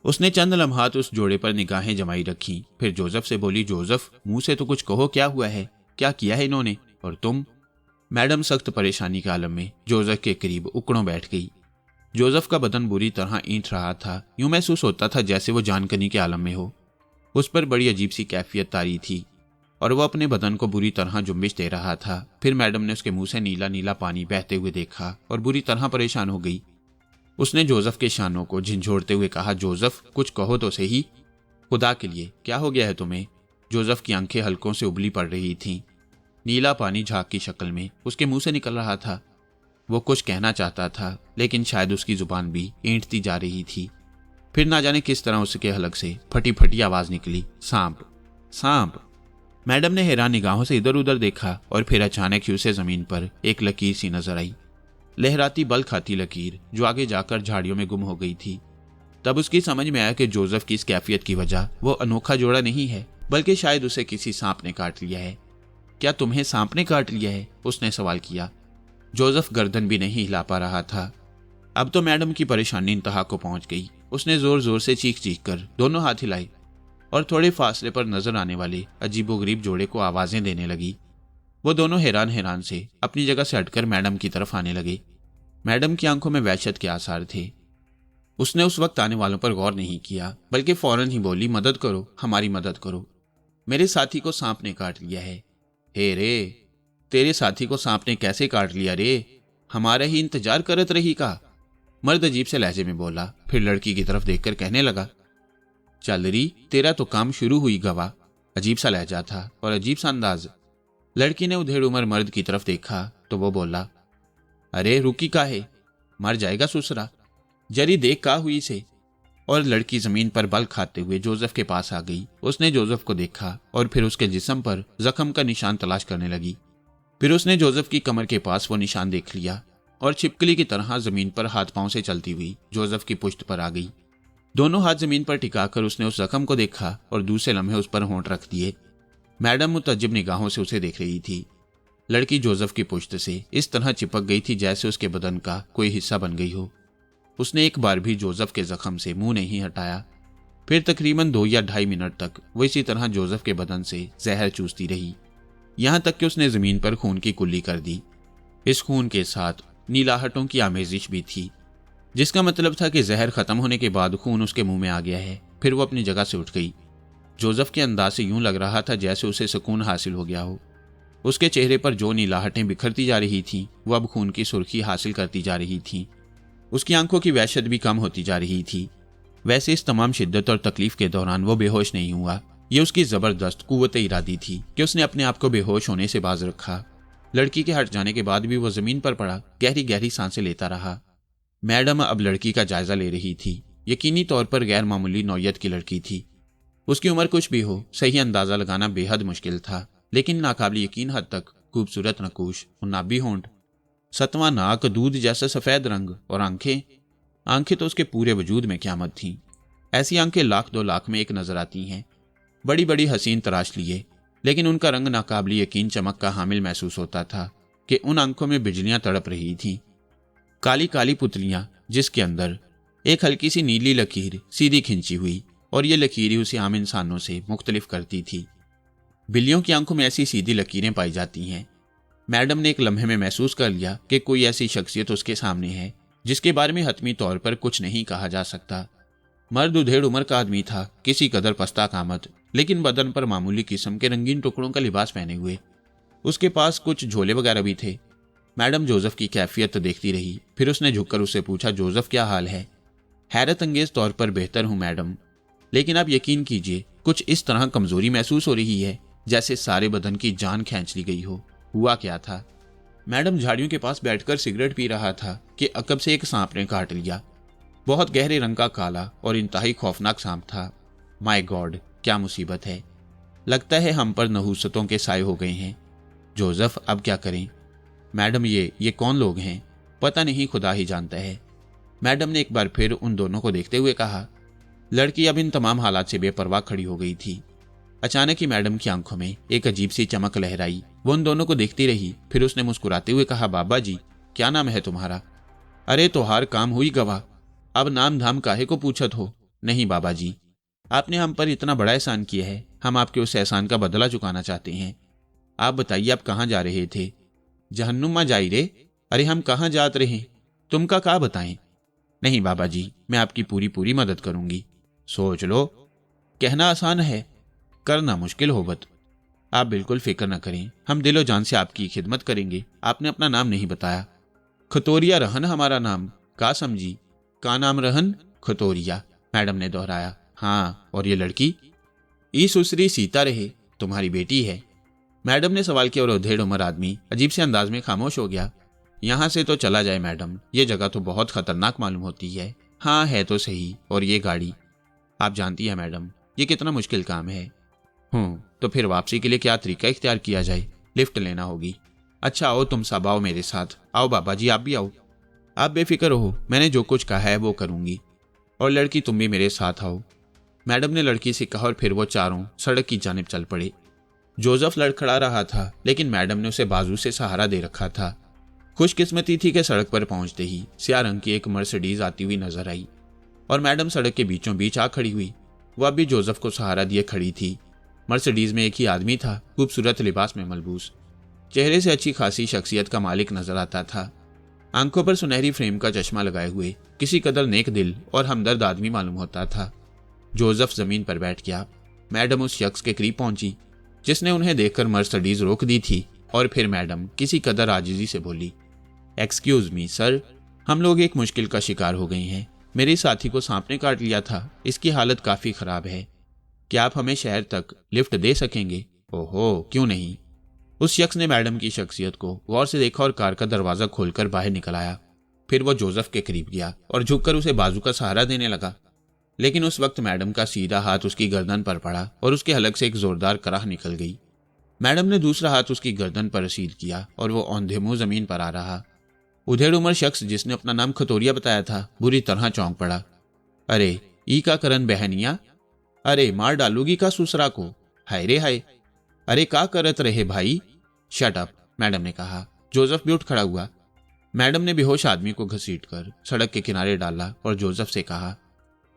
उसने चंद लम्हात उस जोड़े पर निगाहें जमाई रखी। फिर जोसेफ से बोली, जोसेफ, मुंह से तो कुछ कहो, क्या हुआ है? क्या किया है इन्होंने? और तुम? मैडम सख्त परेशानी के आलम में जोसेफ के करीब उकड़ों बैठ गई। जोसेफ का बदन बुरी तरह ईंट रहा था। यूं महसूस होता था जैसे वो जानकनी के आलम में हो। उस पर बड़ी अजीब सी कैफियत तारी थी और वह अपने बदन को बुरी तरह जुम्बिश दे रहा था। फिर मैडम ने उसके मुंह से नीला नीला पानी बहते हुए देखा और बुरी तरह परेशान हो गई। उसने जोसेफ के शानों को झिंझोड़ते हुए कहा, जोसेफ, कुछ कहो तो सही, खुदा के लिए, क्या हो गया है तुम्हें? जोसेफ की आंखें हलकों से उबली पड़ रही थीं। नीला पानी झाग की शक्ल में उसके मुंह से निकल रहा था। वो कुछ कहना चाहता था, लेकिन शायद उसकी जुबान भी ऐंठती जा रही थी। फिर ना जाने किस तरह उसके हलक से फटी फटी आवाज निकली, सांप, सांप। मैडम ने हैरान निगाहों से इधर उधर देखा और फिर अचानक ही उसे जमीन पर एक लकीर सी नजर आई, लहराती बल खाती लकीर जो आगे जाकर झाड़ियों में गुम हो गई थी। तब उसकी समझ में आया कि जोसेफ की इस कैफियत की वजह वो अनोखा जोड़ा नहीं है, बल्कि शायद उसे किसी सांप ने काट लिया है। क्या तुम्हें सांप ने काट लिया है? उसने सवाल किया। जोसेफ गर्दन भी नहीं हिला पा रहा था। अब तो मैडम की परेशानी इंतहा को पहुंच गई। उसने जोर जोर से चीख चीख कर दोनों हाथ हिलाए और थोड़े फासले पर नजर आने वाले अजीबोगरीब जोड़े को आवाजें देने लगी। वो दोनों हैरान हैरान से अपनी जगह से हटकर मैडम की तरफ आने लगे। मैडम की आंखों में वहशत के आसार थे। उसने उस वक्त आने वालों पर गौर नहीं किया, बल्कि फौरन ही बोली, मदद करो, हमारी मदद करो, मेरे साथी को सांप ने काट लिया है। हे रे, तेरे साथी को सांप ने कैसे काट लिया रे? हमारा ही इंतजार करत रही का? मर्द अजीब से लहजे में बोला। फिर लड़की की तरफ देखकर कहने लगा, चल री, तेरा तो काम शुरू हुई गवा। अजीब सा लहजा था और अजीब सा अंदाज। लड़की ने उधेड़ उम्र मर्द की तरफ देखा तो वो बोला, अरे रुकी का है, मर जाएगा सुसरा, जरी देख का हुई से। और लड़की जमीन पर बल खाते हुए जोसेफ के पास आ गई। उसने जोसेफ को देखा और फिर उसके जिस्म पर जख्म का निशान तलाश करने लगी। फिर उसने जोसेफ की कमर के पास वो निशान देख लिया और छिपकली की तरह जमीन पर हाथ पांव से चलती हुई जोसेफ की पुश्त पर आ गई। दोनों हाथ जमीन पर टिकाकर उसने उस जख्म को देखा और दूसरे लम्हे उस पर होंठ रख दिए। मैडम मुतज्जिब निगाहों से उसे देख रही थी। लड़की जोसेफ की पुश्त से इस तरह चिपक गई थी जैसे उसके बदन का कोई हिस्सा बन गई हो। उसने एक बार भी जोसेफ के जख्म से मुंह नहीं हटाया। फिर तकरीबन 2 या 2.5 मिनट तक वो इसी तरह जोसेफ के बदन से जहर चूसती रही, यहां तक कि उसने जमीन पर खून की कुल्ली कर दी। इस खून के साथ नीलाहटों की आमेजिश भी थी, जिसका मतलब था कि जहर खत्म होने के बाद खून उसके मुंह में आ गया है। फिर वो अपनी जगह से उठ गई। जोसेफ के अंदाज से यूं लग रहा था जैसे उसे सुकून हासिल हो गया हो। उसके चेहरे पर जो नीलाहटें बिखरती जा रही थीं, वो अब खून की सुर्खी हासिल करती जा रही थीं। उसकी आंखों की वहशत भी कम होती जा रही थी। वैसे इस तमाम शिद्दत और तकलीफ के दौरान वो बेहोश नहीं हुआ। ये उसकी जबरदस्त कुव्वत इरादी थी कि उसने अपने आप को बेहोश होने से बाज रखा। लड़की के हट जाने के बाद भी वो जमीन पर पड़ा गहरी गहरी सांसें लेता रहा। मैडम अब लड़की का जायजा ले रही थी। यकीनी तौर पर गैर मामूली नौयत की लड़की थी। उसकी उम्र कुछ भी हो, सही अंदाजा लगाना बेहद मुश्किल था, लेकिन नाकाबिल यकीन हद तक खूबसूरत नकूश, उन्नाबी होंठ, सतवां नाक, दूध जैसा सफेद रंग और आंखें तो उसके पूरे वजूद में क़यामत थीं। ऐसी आंखें लाख 2 लाख में एक नजर आती हैं, बड़ी बड़ी हसीन तराश लिए, लेकिन उनका रंग नाकाबिल यकीन चमक का हामिल महसूस होता था कि उन आंखों में बिजलियां तड़प रही थीं। काली काली पुतलियां, जिसके अंदर एक हल्की सी नीली लकीर सीधी खिंची हुई, और ये लकीर ही उसे आम इंसानों से मुख्तलिफ करती थी। बिल्लियों की आंखों में ऐसी सीधी लकीरें पाई जाती हैं। मैडम ने एक लम्हे में महसूस कर लिया कि कोई ऐसी शख्सियत उसके सामने है जिसके बारे में हतमी तौर पर कुछ नहीं कहा जा सकता। मर्द उधेड़ उम्र का आदमी था, किसी कदर पस्ता कामत, लेकिन बदन पर मामूली किस्म के रंगीन टुकड़ों का लिबास पहने हुए। उसके पास कुछ झोले वगैरह भी थे। मैडम जोसेफ की कैफियत देखती रही, फिर उसने झुककर उससे पूछा, जोसेफ क्या हाल है? हैरत अंगेज तौर पर बेहतर हूं मैडम, लेकिन आप यकीन कीजिए कुछ इस तरह कमजोरी महसूस हो रही है जैसे सारे बदन की जान खींच ली गई हो। हुआ क्या था? मैडम झाड़ियों के पास बैठकर सिगरेट पी रहा था कि अकब से एक सांप ने काट लिया। बहुत गहरे रंग का काला और इंतहाई खौफनाक सांप था। माय गॉड, क्या मुसीबत है! लगता है हम पर नहूसतों के साए हो गए हैं। जोसेफ, अब क्या करें? मैडम, ये कौन लोग हैं? पता नहीं, खुदा ही जानता है। मैडम ने एक बार फिर उन दोनों को देखते हुए कहा। लड़की अब इन तमाम हालात से बेपरवाह खड़ी हो गई थी। अचानक ही मैडम की आंखों में एक अजीब सी चमक लहराई। वो उन दोनों को देखती रही, फिर उसने मुस्कुराते हुए कहा, बाबा जी, क्या नाम है तुम्हारा? अरे तोहार काम हुई गवाह, अब नाम धाम काहे को पूछत हो? नहीं बाबा जी, आपने हम पर इतना बड़ा एहसान किया है, हम आपके उस एहसान का बदला चुकाना चाहते हैं। आप बताइए, आप कहाँ जा रहे थे? जहन्नुम में जाई रे। अरे हम कहाँ जात रहे, तुम का बताएं? नहीं बाबा जी, मैं आपकी पूरी मदद करूंगी। सोच लो, कहना आसान है, करना मुश्किल होवत। आप बिल्कुल फिक्र न करें, हम दिलो जान से आपकी खिदमत करेंगे। आपने अपना नाम नहीं बताया। खतोरिया रहन हमारा नाम, का समझी? का नाम रहन? खतोरिया, मैडम ने दोहराया। हाँ, और ये लड़की? ई सुसरी सीता रहे, तुम्हारी बेटी है। मैडम ने सवाल किया और उधेड़ उम्र आदमी अजीब से अंदाज में खामोश हो गया। यहां से तो चला जाए मैडम, ये जगह तो बहुत खतरनाक मालूम होती है। हाँ है तो सही, और ये गाड़ी, आप जानती है मैडम, ये कितना मुश्किल काम है। तो फिर वापसी के लिए क्या तरीका इख्तियार किया जाए? लिफ्ट लेना होगी। अच्छा आओ, तुम सब आओ मेरे साथ। आओ बाबा जी, आप भी आओ। आप बेफिक्र हो, मैंने जो कुछ कहा है वो करूंगी। और लड़की, तुम भी मेरे साथ आओ। मैडम ने लड़की से कहा और फिर वो चारों सड़क की जानिब चल पड़े। जोसेफ लड़खड़ा रहा था, लेकिन मैडम ने उसे बाजू से सहारा दे रखा था। खुशकिस्मती थी कि सड़क पर पहुंचते ही स्याह रंग की एक मर्सिडीज आती हुई नजर आई और मैडम सड़क के बीचों बीच आ खड़ी हुई। वह भी जोसेफ को सहारा दिए खड़ी थी। मर्सिडीज में एक ही आदमी था, खूबसूरत लिबास में मलबूस, चेहरे से अच्छी खासी शख्सियत का मालिक नजर आता था। आंखों पर सुनहरी फ्रेम का चश्मा लगाए हुए किसी कदर नेक दिल और हमदर्द आदमी मालूम होता था। जोसेफ जमीन पर बैठ गया। मैडम उस शख्स के करीब पहुंची जिसने उन्हें देखकर मर्सिडीज रोक दी थी, और फिर मैडम किसी कदर आजिजी से बोली, एक्सक्यूज मी सर, हम लोग एक मुश्किल का शिकार हो गए हैं। मेरे साथी को सांप ने काट लिया था, इसकी हालत काफी खराब है। क्या आप हमें शहर तक लिफ्ट दे सकेंगे? ओहो, क्यों नहीं। उस शख्स ने मैडम की शख्सियत को गौर से देखा और कार का दरवाजा खोलकर बाहर निकल आया। फिर वो जोसेफ के करीब गया और झुककर उसे बाजू का सहारा देने लगा, लेकिन उस वक्त मैडम का सीधा हाथ उसकी गर्दन पर पड़ा और उसके हलक से एक जोरदार कराह निकल गई। मैडम ने दूसरा हाथ उसकी गर्दन पर रसीद किया और वो औंधे मुंह जमीन पर आ रहा। उधेड़ उम्र शख्स जिसने अपना नाम खतोरिया बताया था बुरी तरह चौंक पड़ा। अरे ई का करन बहनिया, अरे मार डालूगी का सुसरा को, हाय रे हाय, अरे का करत रहे भाई। शट अप, मैडम ने कहा। जोसेफ भी उठ खड़ा हुआ। मैडम ने बेहोश आदमी को घसीटकर सड़क के किनारे डाला और जोसेफ से कहा,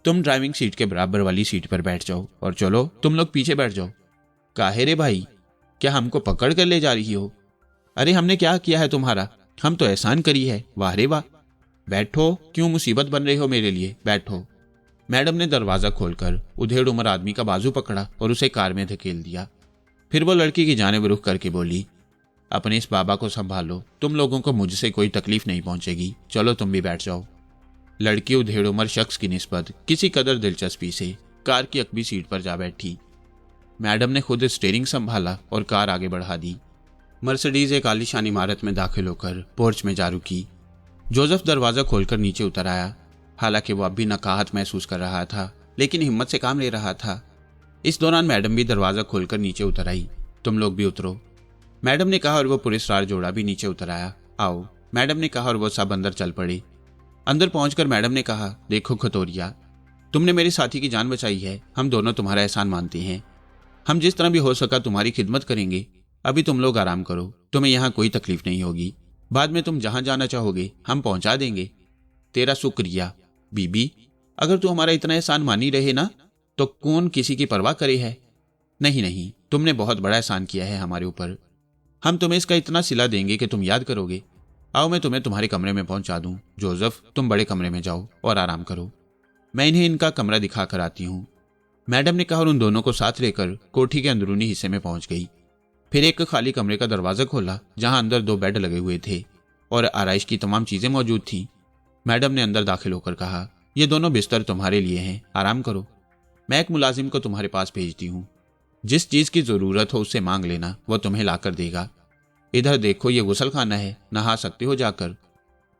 तुम ड्राइविंग सीट के बराबर वाली सीट पर बैठ जाओ और चलो तुम लोग पीछे बैठ जाओ। काहे रे भाई, क्या हमको पकड़ कर ले जा रही हो? अरे हमने क्या किया है तुम्हारा, हम तो एहसान करी है। वाह रे वाह, बैठो, क्यों मुसीबत बन रहे हो मेरे लिए, बैठो। मैडम ने दरवाजा खोलकर उधेड़ उम्र आदमी का बाजू पकड़ा और उसे कार में धकेल दिया। फिर वो लड़की की जानिब रुख करके बोली, अपने इस बाबा को संभालो, तुम लोगों को मुझसे कोई तकलीफ नहीं पहुंचेगी, चलो तुम भी बैठ जाओ। लड़की उधेड़ उम्र शख्स की निस्बत किसी कदर दिलचस्पी से कार की अकबी सीट पर जा बैठी। मैडम ने खुद स्टीयरिंग संभाला और कार आगे बढ़ा दी। मर्सिडीज एक आलीशान इमारत में दाखिल होकर पोर्च में जा रुकी। जोसेफ दरवाजा खोलकर नीचे उतर आया। हालांकि वो अब भी नकाहत महसूस कर रहा था, लेकिन हिम्मत से काम ले रहा था। इस दौरान मैडम भी दरवाजा खोलकर नीचे उतर आई। तुम लोग भी उतरो, मैडम ने कहा और वो पुलिसरार जोड़ा भी नीचे उतर आया। आओ, मैडम ने कहा और वो सब अंदर चल पड़े। अंदर पहुंचकर मैडम ने कहा, देखो खतौरिया, तुमने मेरे साथी की जान बचाई है, हम दोनों तुम्हारा एहसान मानते हैं। हम जिस तरह भी हो सका तुम्हारी खिदमत करेंगे। अभी तुम लोग आराम करो, तुम्हें यहाँ कोई तकलीफ नहीं होगी। बाद में तुम जहां जाना चाहोगे हम पहुंचा देंगे। तेरा शुक्रिया बीबी, अगर तू हमारा इतना एहसान मानी रहे ना, तो कौन किसी की परवाह करे है। नहीं नहीं, तुमने बहुत बड़ा एहसान किया है हमारे ऊपर। हम तुम्हें इसका इतना सिला देंगे कि तुम याद करोगे। आओ मैं तुम्हें तुम्हारे कमरे में पहुंचा दूं। जोसेफ, तुम बड़े कमरे में जाओ और आराम करो, मैं इन्हें इनका कमरा दिखा कर आती हूँ, मैडम ने कहा और उन दोनों को साथ लेकर कोठी के अंदरूनी हिस्से में पहुंच गई। फिर एक खाली कमरे का दरवाजा खोला जहां अंदर 2 बेड लगे हुए थे और आराइश की तमाम चीजें मौजूद थीं। मैडम ने अंदर दाखिल होकर कहा, ये दोनों बिस्तर तुम्हारे लिए हैं, आराम करो। मैं एक मुलाजिम को तुम्हारे पास भेजती हूँ, जिस चीज की जरूरत हो उससे मांग लेना, वह तुम्हें लाकर देगा। इधर देखो, ये गुसल खाना है, नहा सकते हो जाकर।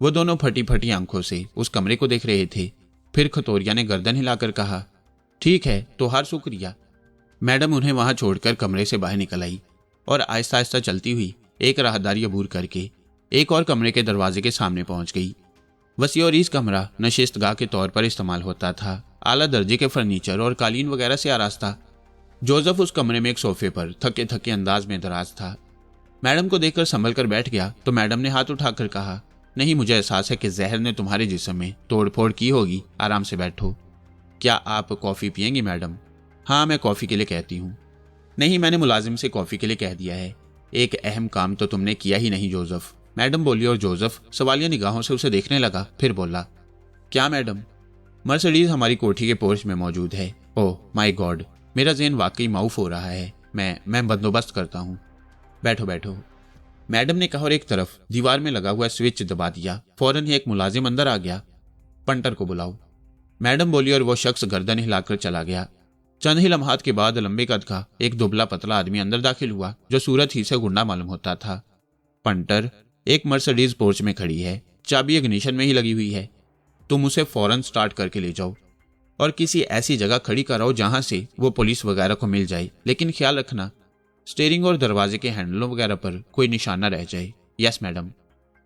वो दोनों फटी फटी आंखों से उस कमरे को देख रहे थे। फिर खतौरिया ने गर्दन हिलाकर कहा, ठीक है तो हर शुक्रिया। मैडम उन्हें वहां छोड़कर कमरे से बाहर निकल आई और आहिस्ता आहिस्ता चलती हुई एक राहदारी अबूर करके एक और कमरे के दरवाजे के सामने पहुंच गई। वसी और इस कमरा नशिस्तगाह के तौर पर इस्तेमाल होता था। आला दर्जे के फर्नीचर और कालीन वगैरह से आरास्ता। जोसेफ उस कमरे में एक सोफे पर थके थके अंदाज में दराज था। मैडम को देखकर संभल कर बैठ गया तो मैडम ने हाथ उठाकर कहा, नहीं, मुझे एहसास है कि जहर ने तुम्हारे जिस्म में तोड़फोड़ की होगी, आराम से बैठो। क्या आप कॉफ़ी पियेंगी मैडम? हाँ, मैं कॉफ़ी के लिए कहती हूँ। नहीं, मैंने मुलाजिम से कॉफ़ी के लिए कह दिया है। एक अहम काम तो तुमने किया ही नहीं जोसेफ, मैडम बोली और जोसेफ सवालिया निगाहों से उसे देखने लगा। फिर बोला, क्या मैडम? मर्सिडीज हमारी कोठी के पोर्च में मौजूद है। ओह माय गॉड, मेरा ज़हन वाकई माऊफ हो रहा है। मैं बंदोबस्त करता हूँ। बैठो बैठो, मैडम ने कहा और एक तरफ दीवार में लगा हुआ स्विच दबा दिया। फौरन ही एक मुलाजिम अंदर आ गया। पंटर को बुलाओ, मैडम बोली और वो शख्स गर्दन हिलाकर चला गया। चंद ही लम्हात के बाद लंबे कद का एक दुबला पतला आदमी अंदर दाखिल हुआ जो सूरत ही से गुंडा मालूम होता था। पंटर, एक मर्सिडीज पोर्च में खड़ी है, चाबी इग्निशन में ही लगी हुई है, तुम उसे फौरन स्टार्ट करके ले जाओ और किसी ऐसी जगह खड़ी कराओ जहां से वो पुलिस वगैरह को मिल जाए, लेकिन ख्याल रखना स्टीयरिंग और दरवाजे के हैंडलों वगैरह पर कोई निशान न रह जाए। Yes madam.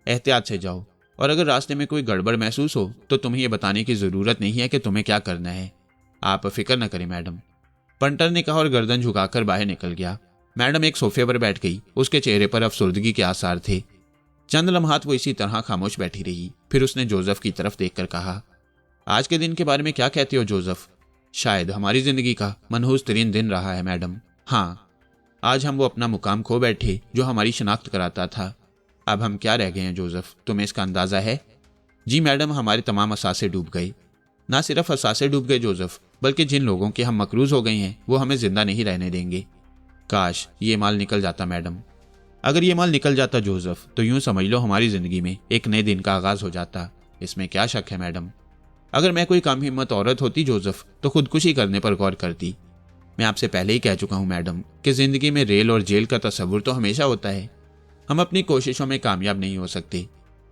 एहतियात से जाओ और अगर रास्ते में कोई गड़बड़ महसूस हो तो तुम्हें यह बताने की जरूरत नहीं है कि तुम्हें क्या करना है। आप फिक्र न करें मैडम, पंटर ने कहा और गर्दन झुकाकर बाहर निकल गया। मैडम एक सोफे पर बैठ गई। उसके चेहरे पर अफसुर्दगी के आसार थे। चंद लम्हात वो इसी तरह खामोश बैठी रही। फिर उसने जोसेफ की तरफ देखकर कहा, आज के दिन के बारे में क्या कहते हो जोसेफ? शायद हमारी जिंदगी का मनहूस तरीन दिन रहा है मैडम। हाँ, आज हम वो अपना मुकाम खो बैठे जो हमारी शनाख्त कराता था। अब हम क्या रह गए हैं जोसेफ, तुम्हें इसका अंदाजा है? जी मैडम, हमारे तमाम असासे डूब गए। ना सिर्फ असासे डूब गए जोसेफ, बल्कि जिन लोगों के हम मकरूज हो गए हैं वो हमें जिंदा नहीं रहने देंगे। काश ये माल निकल जाता मैडम। अगर ये माल निकल जाता जोसेफ तो यूं समझ लो हमारी जिंदगी में एक नए दिन का आगाज हो जाता। इसमें क्या शक है मैडम। अगर मैं कोई कम हिम्मत औरत होती जोसेफ तो खुदकुशी करने पर गौर करती। मैं आपसे पहले ही कह चुका हूं मैडम कि जिंदगी में रेल और जेल का तस्वुर तो हमेशा होता है। हम अपनी कोशिशों में कामयाब नहीं हो सकते,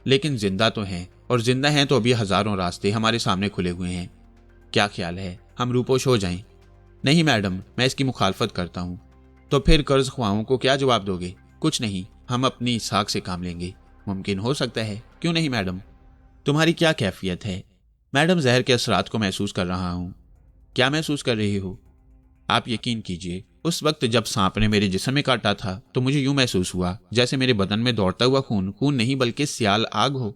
लेकिन जिंदा तो हैं, और जिंदा हैं तो अभी हजारों रास्ते हमारे सामने खुले हुए हैं। क्या ख्याल है हम रूपोश हो जाएं? नहीं मैडम, मैं इसकी मुखालफत करता हूं। तो फिर कर्ज ख्वाहों को क्या जवाब दोगे? कुछ नहीं, हम अपनी साख से काम लेंगे। मुमकिन हो सकता है, क्यों नहीं मैडम? तुम्हारी क्या कैफियत है? मैडम, जहर के असरात को महसूस कर रहा हूं। क्या महसूस कर रही हो? आप यकीन कीजिए, उस वक्त जब सांप ने मेरे जिस्म में काटा था तो मुझे यूं महसूस हुआ जैसे मेरे बदन में दौड़ता हुआ खून नहीं बल्कि सियाल आग हो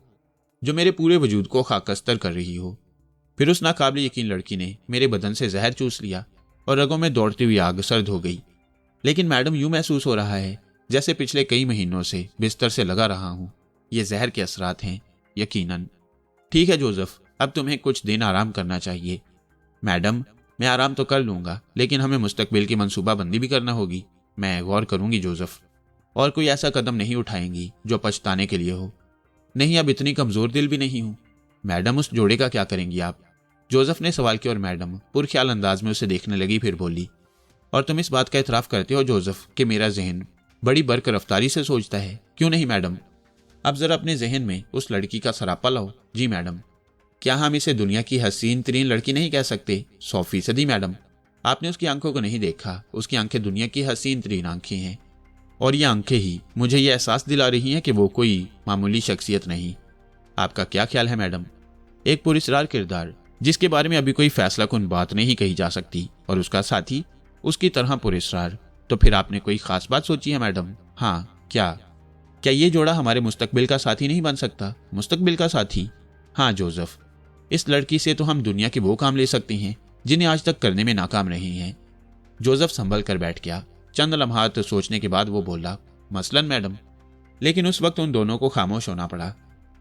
जो मेरे पूरे वजूद को खाकस्तर कर रही हो। फिर उस नाकाबिल यकीन लड़की ने मेरे बदन से जहर चूस लिया और रगों में दौड़ती हुई आग सर्द हो गई। लेकिन मैडम, यूं महसूस हो रहा है जैसे पिछले कई महीनों से बिस्तर से लगा रहा हूं। ये जहर के असरात हैं यकीनन। ठीक है जोसेफ, अब तुम्हें कुछ दिन आराम करना चाहिए। मैडम, मैं आराम तो कर लूंगा, लेकिन हमें मुस्तकबिल की मंसूबाबंदी भी करना होगी। मैं गौर करूंगी जोसेफ। और कोई ऐसा कदम नहीं उठाएंगी जो पछताने के लिए हो। नहीं, अब इतनी कमजोर दिल भी नहीं हूं। मैडम, उस जोड़े का क्या करेंगी आप? जोसेफ ने सवाल किया और मैडम पुरख्याल अंदाज में उसे देखने लगी। फिर बोली, और तुम इस बात का एतराफ करते हो जोसेफ कि मेरा जहन बड़ी बर्क रफ्तारी से सोचता है, क्यों नहीं मैडम? अब जरा अपने जहन में उस लड़की का सरापा लाओ। जी मैडम। क्या हम इसे दुनिया की हसीन तरीन लड़की नहीं कह सकते? 100% मैडम। आपने उसकी आंखों को नहीं देखा, उसकी आंखें दुनिया की हसीन तरीन आंखें हैं, और ये आंखें ही मुझे ये एहसास दिला रही हैं कि वो कोई मामूली शख्सियत नहीं। आपका क्या ख्याल है मैडम? एक पुरस्कार किरदार जिसके बारे में अभी कोई फैसला कुन बात नहीं कही जा सकती, और उसका साथी उसकी तरह पुरस्कार। तो फिर आपने कोई खास बात सोची है मैडम? हाँ, क्या ये जोड़ा हमारे मुस्तकबिल का साथी नहीं बन सकता? मुस्तकबिल का साथी? हाँ जोसेफ, इस लड़की से तो हम दुनिया के वो काम ले सकते हैं जिन्हें आज तक करने में नाकाम रहे हैं। जोसेफ संभल कर बैठ गया। चंद लम्हात सोचने के बाद वो बोला, मसलन मैडम। लेकिन उस वक्त उन दोनों को खामोश होना पड़ा।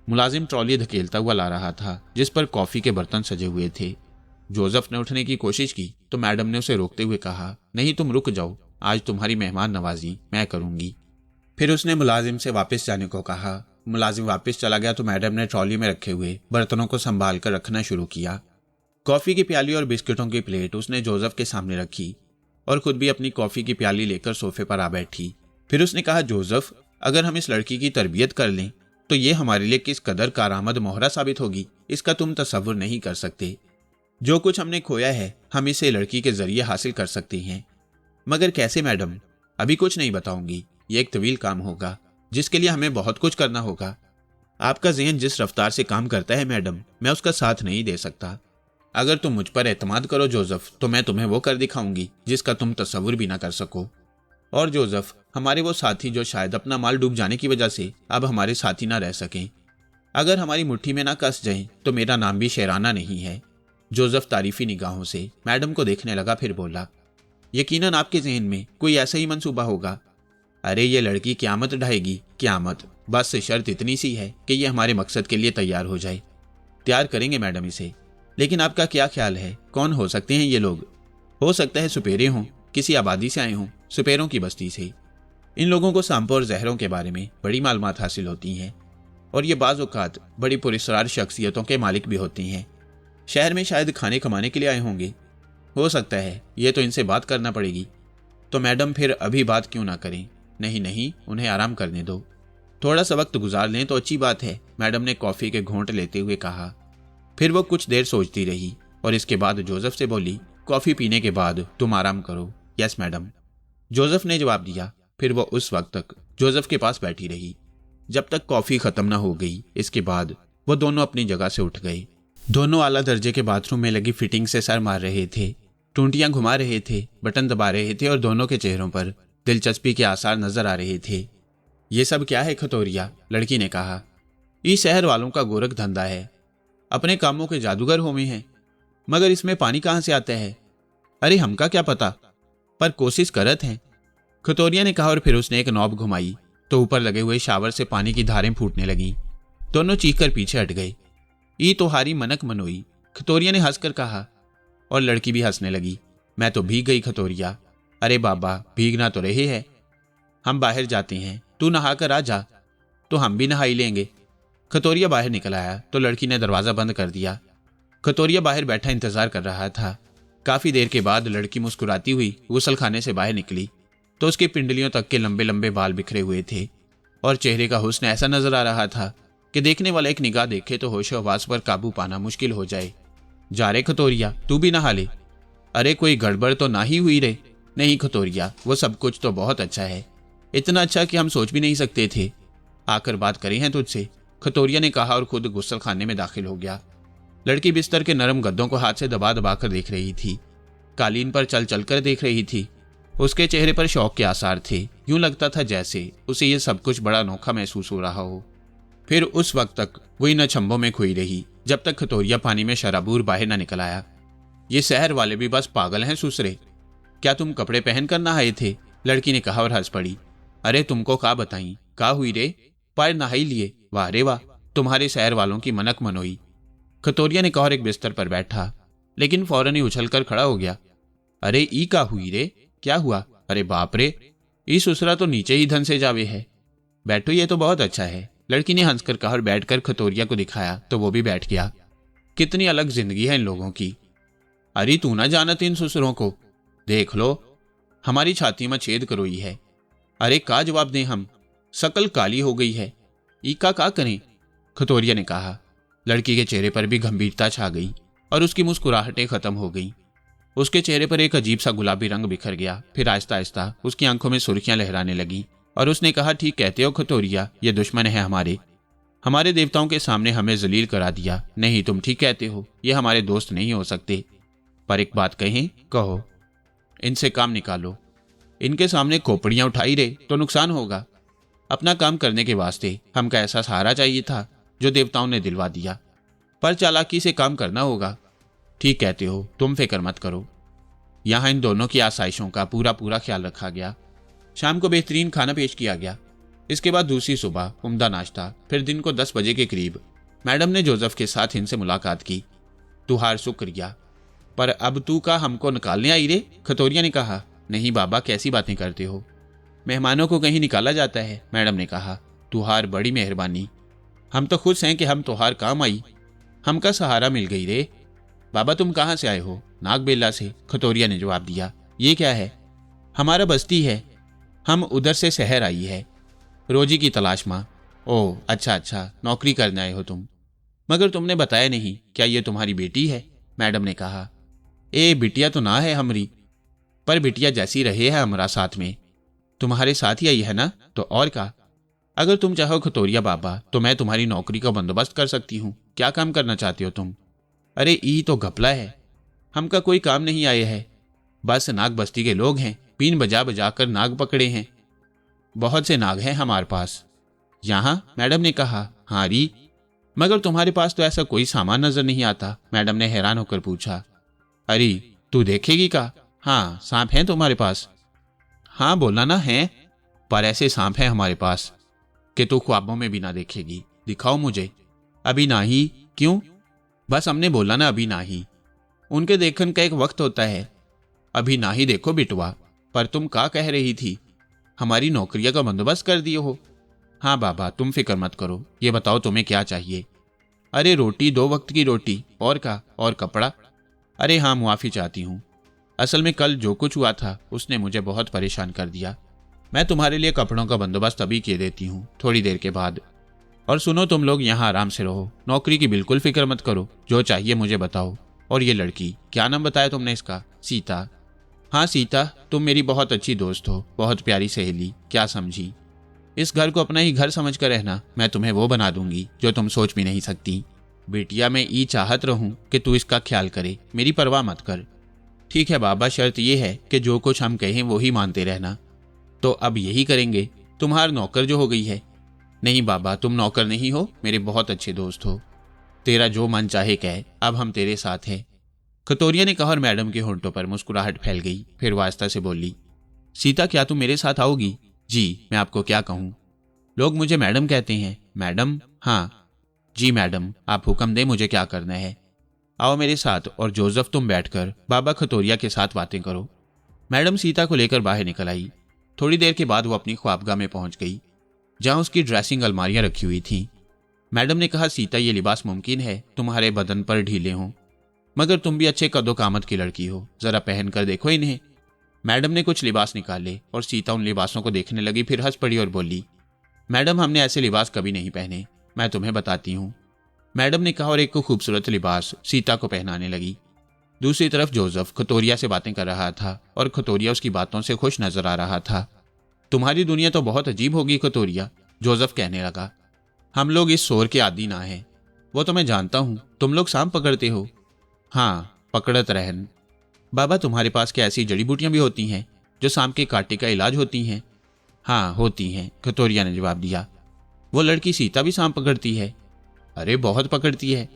मुलाजिम ट्रॉली धकेलता हुआ ला रहा था जिस पर कॉफी के बर्तन सजे हुए थे। जोसेफ ने उठने की कोशिश की तो मैडम ने उसे रोकते हुए कहा, नहीं, तुम रुक जाओ, आज तुम्हारी मेहमान नवाजी मैं करूंगी। फिर उसने मुलाजिम से वापस जाने को कहा। मुलाजिम वापस चला गया तो मैडम ने ट्रॉली में रखे हुए बर्तनों को संभाल कर रखना शुरू किया। कॉफी की प्याली और बिस्किटों की प्लेट उसने जोसेफ के सामने रखी और खुद भी अपनी कॉफी की प्याली लेकर सोफे पर आ बैठी। फिर उसने कहा, जोसेफ, अगर हम इस लड़की की तरबियत कर लें तो ये हमारे लिए किस कदर कारआमद मोहरा साबित होगी, इसका तुम तसव्वुर नहीं कर सकते। जो कुछ हमने खोया है हम इसे लड़की के जरिए हासिल कर सकते हैं। मगर कैसे मैडम? अभी कुछ नहीं बताऊंगी, ये एक तवील काम होगा जिसके लिए हमें बहुत कुछ करना होगा। आपका ज़हन जिस रफ्तार से काम करता है मैडम, मैं उसका साथ नहीं दे सकता। अगर तुम मुझ पर एतमाद करो जोसेफ, तो मैं तुम्हें वो कर दिखाऊंगी जिसका तुम तसव्वुर भी ना कर सको। और जोसेफ, हमारे वो साथी जो शायद अपना माल डूब जाने की वजह से अब हमारे साथी ना रह सकें, अगर हमारी मुट्ठी में ना कस जाएं तो मेरा नाम भी शेराना नहीं है। जोसेफ तारीफी निगाहों से मैडम को देखने लगा, फिर बोला, यकीनन आपके जहन में कोई ऐसा ही मंसूबा होगा। अरे ये लड़की क़यामत ढाएगी, क़यामत। बस शर्त इतनी सी है कि ये हमारे मकसद के लिए तैयार हो जाए। तैयार करेंगे मैडम इसे। लेकिन आपका क्या ख्याल है, कौन हो सकते हैं ये लोग? हो सकता है सुपेरे हों, किसी आबादी से आए हों, सुपेरों की बस्ती से। इन लोगों को सांपों और जहरों के बारे में बड़ी मालूमात हासिल होती हैं, और ये बाज़ औक़ात बड़ी पुरस्कार शख्सियतों के मालिक भी होती हैं। शहर में शायद खाने कमाने के लिए आए होंगे। हो सकता है, ये तो इनसे बात करना पड़ेगी। तो मैडम फिर अभी बात क्यों ना करें? नहीं नहीं, उन्हें आराम करने दो, थोड़ा सा वक्त गुजार लें तो अच्छी बात है, मैडम ने कॉफ़ी के घूंट लेते हुए कहा। फिर वो कुछ देर सोचती रही और इसके बाद जोसेफ से बोली, कॉफ़ी पीने के बाद तुम आराम करो। यस मैडम, जोसेफ ने जवाब दिया। फिर वो उस वक्त तक जोसेफ के पास बैठी रही जब तक कॉफ़ी ख़त्म ना हो गई। इसके बाद वो दोनों अपनी जगह से उठ गए। दोनों आला दर्जे के बाथरूम में लगी फिटिंग से सर मार रहे थे, टूंटियां घुमा रहे थे, बटन दबा रहे थे और दोनों के चेहरों पर दिलचस्पी के आसार नजर आ रहे थे। ये सब क्या है खतौरिया? लड़की ने कहा। ये शहर वालों का गोरख धंधा है, अपने कामों के जादूगर होमे हैं। मगर इसमें पानी कहाँ से आता है? अरे हमका क्या पता, पर कोशिश करत हैं, खतौरिया ने कहा। और फिर उसने एक नॉब घुमाई तो ऊपर लगे हुए शावर से पानी की धारें फूटने लगीं। दोनों चीख कर पीछे हट गए। ई तोहारी मनक मनोई, खतौरिया ने हंसकर कहा, और लड़की भी हंसने लगी। मैं तो भीग गई खतौरिया। अरे बाबा, भीगना तो रहे है, हम बाहर जाते हैं, तू नहा कर आ जा। तो हम भी नहा ही लेंगे। खतौरिया बाहर निकल आया तो लड़की ने दरवाज़ा बंद कर दिया। खतौरिया बाहर बैठा इंतजार कर रहा था। काफ़ी देर के बाद लड़की मुस्कुराती हुई गुसल खाने से बाहर निकली तो उसकी पिंडलियों तक के लंबे लंबे बाल बिखरे हुए थे और चेहरे का हुस्न ऐसा नजर आ रहा था कि देखने वाला एक निगाह देखे तो होश हवास पर काबू पाना मुश्किल हो जाए। जा रे खतौरिया, तू भी नहा ले। अरे कोई गड़बड़ तो ना ही हुई रे? नहीं खतौरिया, वो सब कुछ तो बहुत अच्छा है, इतना अच्छा कि हम सोच भी नहीं सकते थे। आकर बात करी हैं तुझसे, खतौरिया ने कहा और खुद गुस्ल खाने में दाखिल हो गया। लड़की बिस्तर के नरम गद्दों को हाथ से दबा दबा कर देख रही थी, कालीन पर चल चल कर देख रही थी। उसके चेहरे पर शौक के आसार थे, यूं लगता था जैसे उसे ये सब कुछ बड़ा अनोखा महसूस हो रहा हो। फिर उस वक्त तक वो इन अचंभों में खोई रही जब तक खतौरिया पानी में शराबूर बाहर न निकल आया। ये शहर वाले भी बस पागल हैं सुसरे, क्या तुम कपड़े पहन कर नहाए थे? लड़की ने कहा और हंस पड़ी। अरे तुमको का बताई, का हुई रे? पैर नहाई लिए? वाह रे वाह, तुम्हारे शहर वालों की मनक मनोई। खतौरिया ने कहा और एक बिस्तर पर बैठा, लेकिन फौरन ही उछल कर खड़ा हो गया। अरे ई का हुई रे? क्या हुआ? अरे बाप रे, ई सुसरा तो नीचे ही धन से जावे है। बैठो, ये तो बहुत अच्छा है, लड़की ने हंसकर कहा और बैठकर खतौरिया को दिखाया तो वो भी बैठ गया। कितनी अलग जिंदगी है इन लोगों की। अरे तू ना जानत इन ससुरों को, देख लो हमारी छाती में छेद करोई है। अरे का जवाब दें हम, शकल काली हो गई है, ई का करें? खतौरिया ने कहा। लड़की के चेहरे पर भी गंभीरता छा गई और उसकी मुस्कुराहटें खत्म हो गईं। उसके चेहरे पर एक अजीब सा गुलाबी रंग बिखर गया। फिर आहिस्ता आहिस्ता उसकी आंखों में सुर्खियां लहराने लगी और उसने कहा, ठीक कहते हो खतोरिया, ये दुश्मन है हमारे देवताओं के सामने हमें जलील करा दिया। नहीं, तुम ठीक कहते हो, ये हमारे दोस्त नहीं हो सकते। पर एक बात कहें? कहो। इनसे काम निकालो। इनके सामने खोपड़ियां उठाई रे तो नुकसान होगा। अपना काम करने के वास्ते हमका ऐसा सहारा चाहिए था जो देवताओं ने दिलवा दिया, पर चालाकी से काम करना होगा। ठीक कहते हो, तुम फिक्र मत करो। यहाँ इन दोनों की आसाइशों का पूरा पूरा ख्याल रखा गया। शाम को बेहतरीन खाना पेश किया गया। इसके बाद दूसरी सुबह उम्दा नाश्ता। फिर दिन को 10 बजे के करीब मैडम ने जोसेफ के साथ इनसे मुलाकात की। तुहार शुक्रिया, पर अब तू का हमको निकालने आई रे? खतोरिया ने कहा। नहीं बाबा, कैसी बातें करते हो, मेहमानों को कहीं निकाला जाता है? मैडम ने कहा। तुहार बड़ी मेहरबानी, हम तो खुश हैं कि हम तुहार काम आई, हमका सहारा मिल गई रे। बाबा तुम कहाँ से आए हो? नागबेला से, खतोरिया ने जवाब दिया। ये क्या है? हमारा बस्ती है, हम उधर से शहर आई है, रोजी की तलाश माँ। ओह अच्छा, नौकरी करने आए हो तुम। मगर तुमने बताया नहीं, क्या ये तुम्हारी बेटी है? मैडम ने कहा। ए बिटिया तो ना है हमरी, पर बिटिया जैसी रहे है हमारा साथ में। तुम्हारे साथ ही आई है ना, तो और का। अगर तुम चाहो खतोरिया बाबा तो मैं तुम्हारी नौकरी का बंदोबस्त कर सकती हूँ। क्या काम करना चाहते हो तुम? अरे ई तो घपला है, हमका कोई काम नहीं आए है, बस नाग बस्ती के लोग हैं, बीन बजा बजा कर नाग पकड़े हैं। बहुत से नाग हैं हमारे पास। यहाँ? मैडम ने कहा। हाँ री, मगर तुम्हारे पास तो ऐसा कोई सामान नजर नहीं आता। मैडम ने हैरान होकर पूछा। अरे तू देखेगी का? हाँ, सांप हैं तुम्हारे पास? हाँ बोला ना है, पर ऐसे सांप हैं हमारे पास कि तू ख्वाबों में भी ना देखेगी। दिखाओ मुझे। अभी ना ही। क्यों? बस हमने बोला ना, अभी ना ही। उनके देखने का एक वक्त होता है। अभी ना ही देखो बिटवा। पर तुम क्या कह रही थी? हमारी नौकरियों का बंदोबस्त कर दिए हो? हाँ बाबा, तुम फिक्र मत करो। ये बताओ तुम्हें क्या चाहिए? अरे रोटी, 2 वक्त की रोटी, और का? और कपड़ा? अरे हाँ, मुआफ़ी चाहती हूँ। असल में कल जो कुछ हुआ था उसने मुझे बहुत परेशान कर दिया। मैं तुम्हारे लिए कपड़ों का बंदोबस्त अभी किए देती हूँ, थोड़ी देर के बाद। और सुनो, तुम लोग यहाँ आराम से रहो, नौकरी की बिल्कुल फिक्र मत करो, जो चाहिए मुझे बताओ। और ये लड़की, क्या नाम बताया तुमने इसका? सीता। हाँ सीता, तुम मेरी बहुत अच्छी दोस्त हो, बहुत प्यारी सहेली, क्या समझी। इस घर को अपना ही घर समझ कर रहना, मैं तुम्हें वो बना दूंगी जो तुम सोच भी नहीं सकती। बेटिया, मैं ई चाहत रहूं कि तू इसका ख्याल करे, मेरी परवाह मत कर। ठीक है बाबा, शर्त यह है कि जो कुछ हम कहें वो ही मानते रहना। तो अब यही करेंगे, तुम्हार नौकर जो हो गई है। नहीं बाबा, तुम नौकर नहीं हो, मेरे बहुत अच्छे दोस्त हो। तेरा जो मन चाहे कह, अब हम तेरे साथ हैं। खतोरिया ने कहा और मैडम के होंठों पर मुस्कुराहट फैल गई। फिर वास्ता से बोली, सीता क्या तुम मेरे साथ आओगी? जी, मैं आपको क्या कहूँ, लोग मुझे मैडम कहते हैं। मैडम? हाँ जी मैडम, आप हुक्म दें, मुझे क्या करना है। आओ मेरे साथ, और जोसेफ तुम बैठकर बाबा खतोरिया के साथ बातें करो। मैडम सीता को लेकर बाहर निकल आई। थोड़ी देर के बाद वो अपनी ख्वाबगाह में पहुंच गई, जहां उसकी ड्रेसिंग अलमारियां रखी हुई थीं। मैडम ने कहा, सीता ये लिबास मुमकिन है तुम्हारे बदन पर ढीले हों, मगर तुम भी अच्छे कदो कामत की लड़की हो, जरा पहन कर देखो इन्हें। मैडम ने कुछ लिबास निकाले और सीता उन लिबासों को देखने लगी, फिर हंस पड़ी और बोली, मैडम हमने ऐसे लिबास कभी नहीं पहने, मैं तुम्हें बताती हूँ। मैडम ने कहा और एक खूबसूरत लिबास सीता को पहनाने लगी। दूसरी तरफ जोसेफ खतोरिया से बातें कर रहा था और खतोरिया उसकी बातों से खुश नजर आ रहा था। तुम्हारी दुनिया तो बहुत अजीब होगी खतोरिया, जोसेफ कहने लगा। हम लोग इस शोर के आदी ना हैं, वो तो मैं जानता हूँ। तुम लोग सांप पकड़ते हो? हाँ, पकड़त रहन। बाबा, तुम्हारे पास क्या ऐसी जड़ी बूटियां भी होती हैं जो सांप के कांटे का इलाज होती हैं? हाँ होती हैं, खतोरिया ने जवाब दिया। वो लड़की सीता भी सांप पकड़ती है? अरे बहुत पकड़ती है,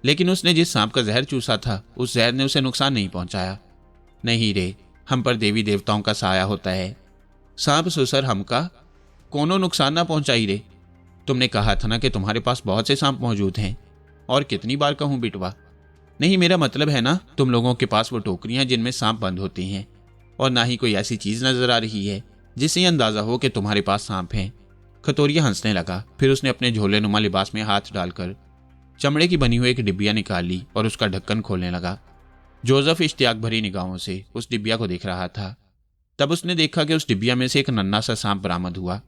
लेकिन उसने जिस सांप का जहर चूसा था उस जहर ने उसे नुकसान नहीं पहुंचाया। नहीं रे, हम पर देवी देवताओं का साया होता है, सांप सुसर हमका कोनो नुकसान ना पहुंचाई रे। तुमने कहा था ना कि तुम्हारे पास बहुत से सांप मौजूद हैं, और कितनी बार कहूं बिटवा। नहीं, मेरा मतलब है ना, तुम लोगों के पास वो टोकरियां जिनमें सांप बंद होते हैं, और ना ही कोई ऐसी चीज नजर आ रही है जिससे यह अंदाजा हो कि तुम्हारे पास सांप हैं। खतोरिया हंसने लगा, फिर उसने अपने झोले नुमा लिबास में हाथ डालकर चमड़े की बनी हुई एक डिब्बिया निकाल ली और उसका ढक्कन खोलने लगा। जोसेफ इश्तियाक भरी निगाहों से उस डिब्बिया को देख रहा था। तब उसने देखा कि उस डिब्बिया में से एक नन्हा सा सांप बरामद हुआ,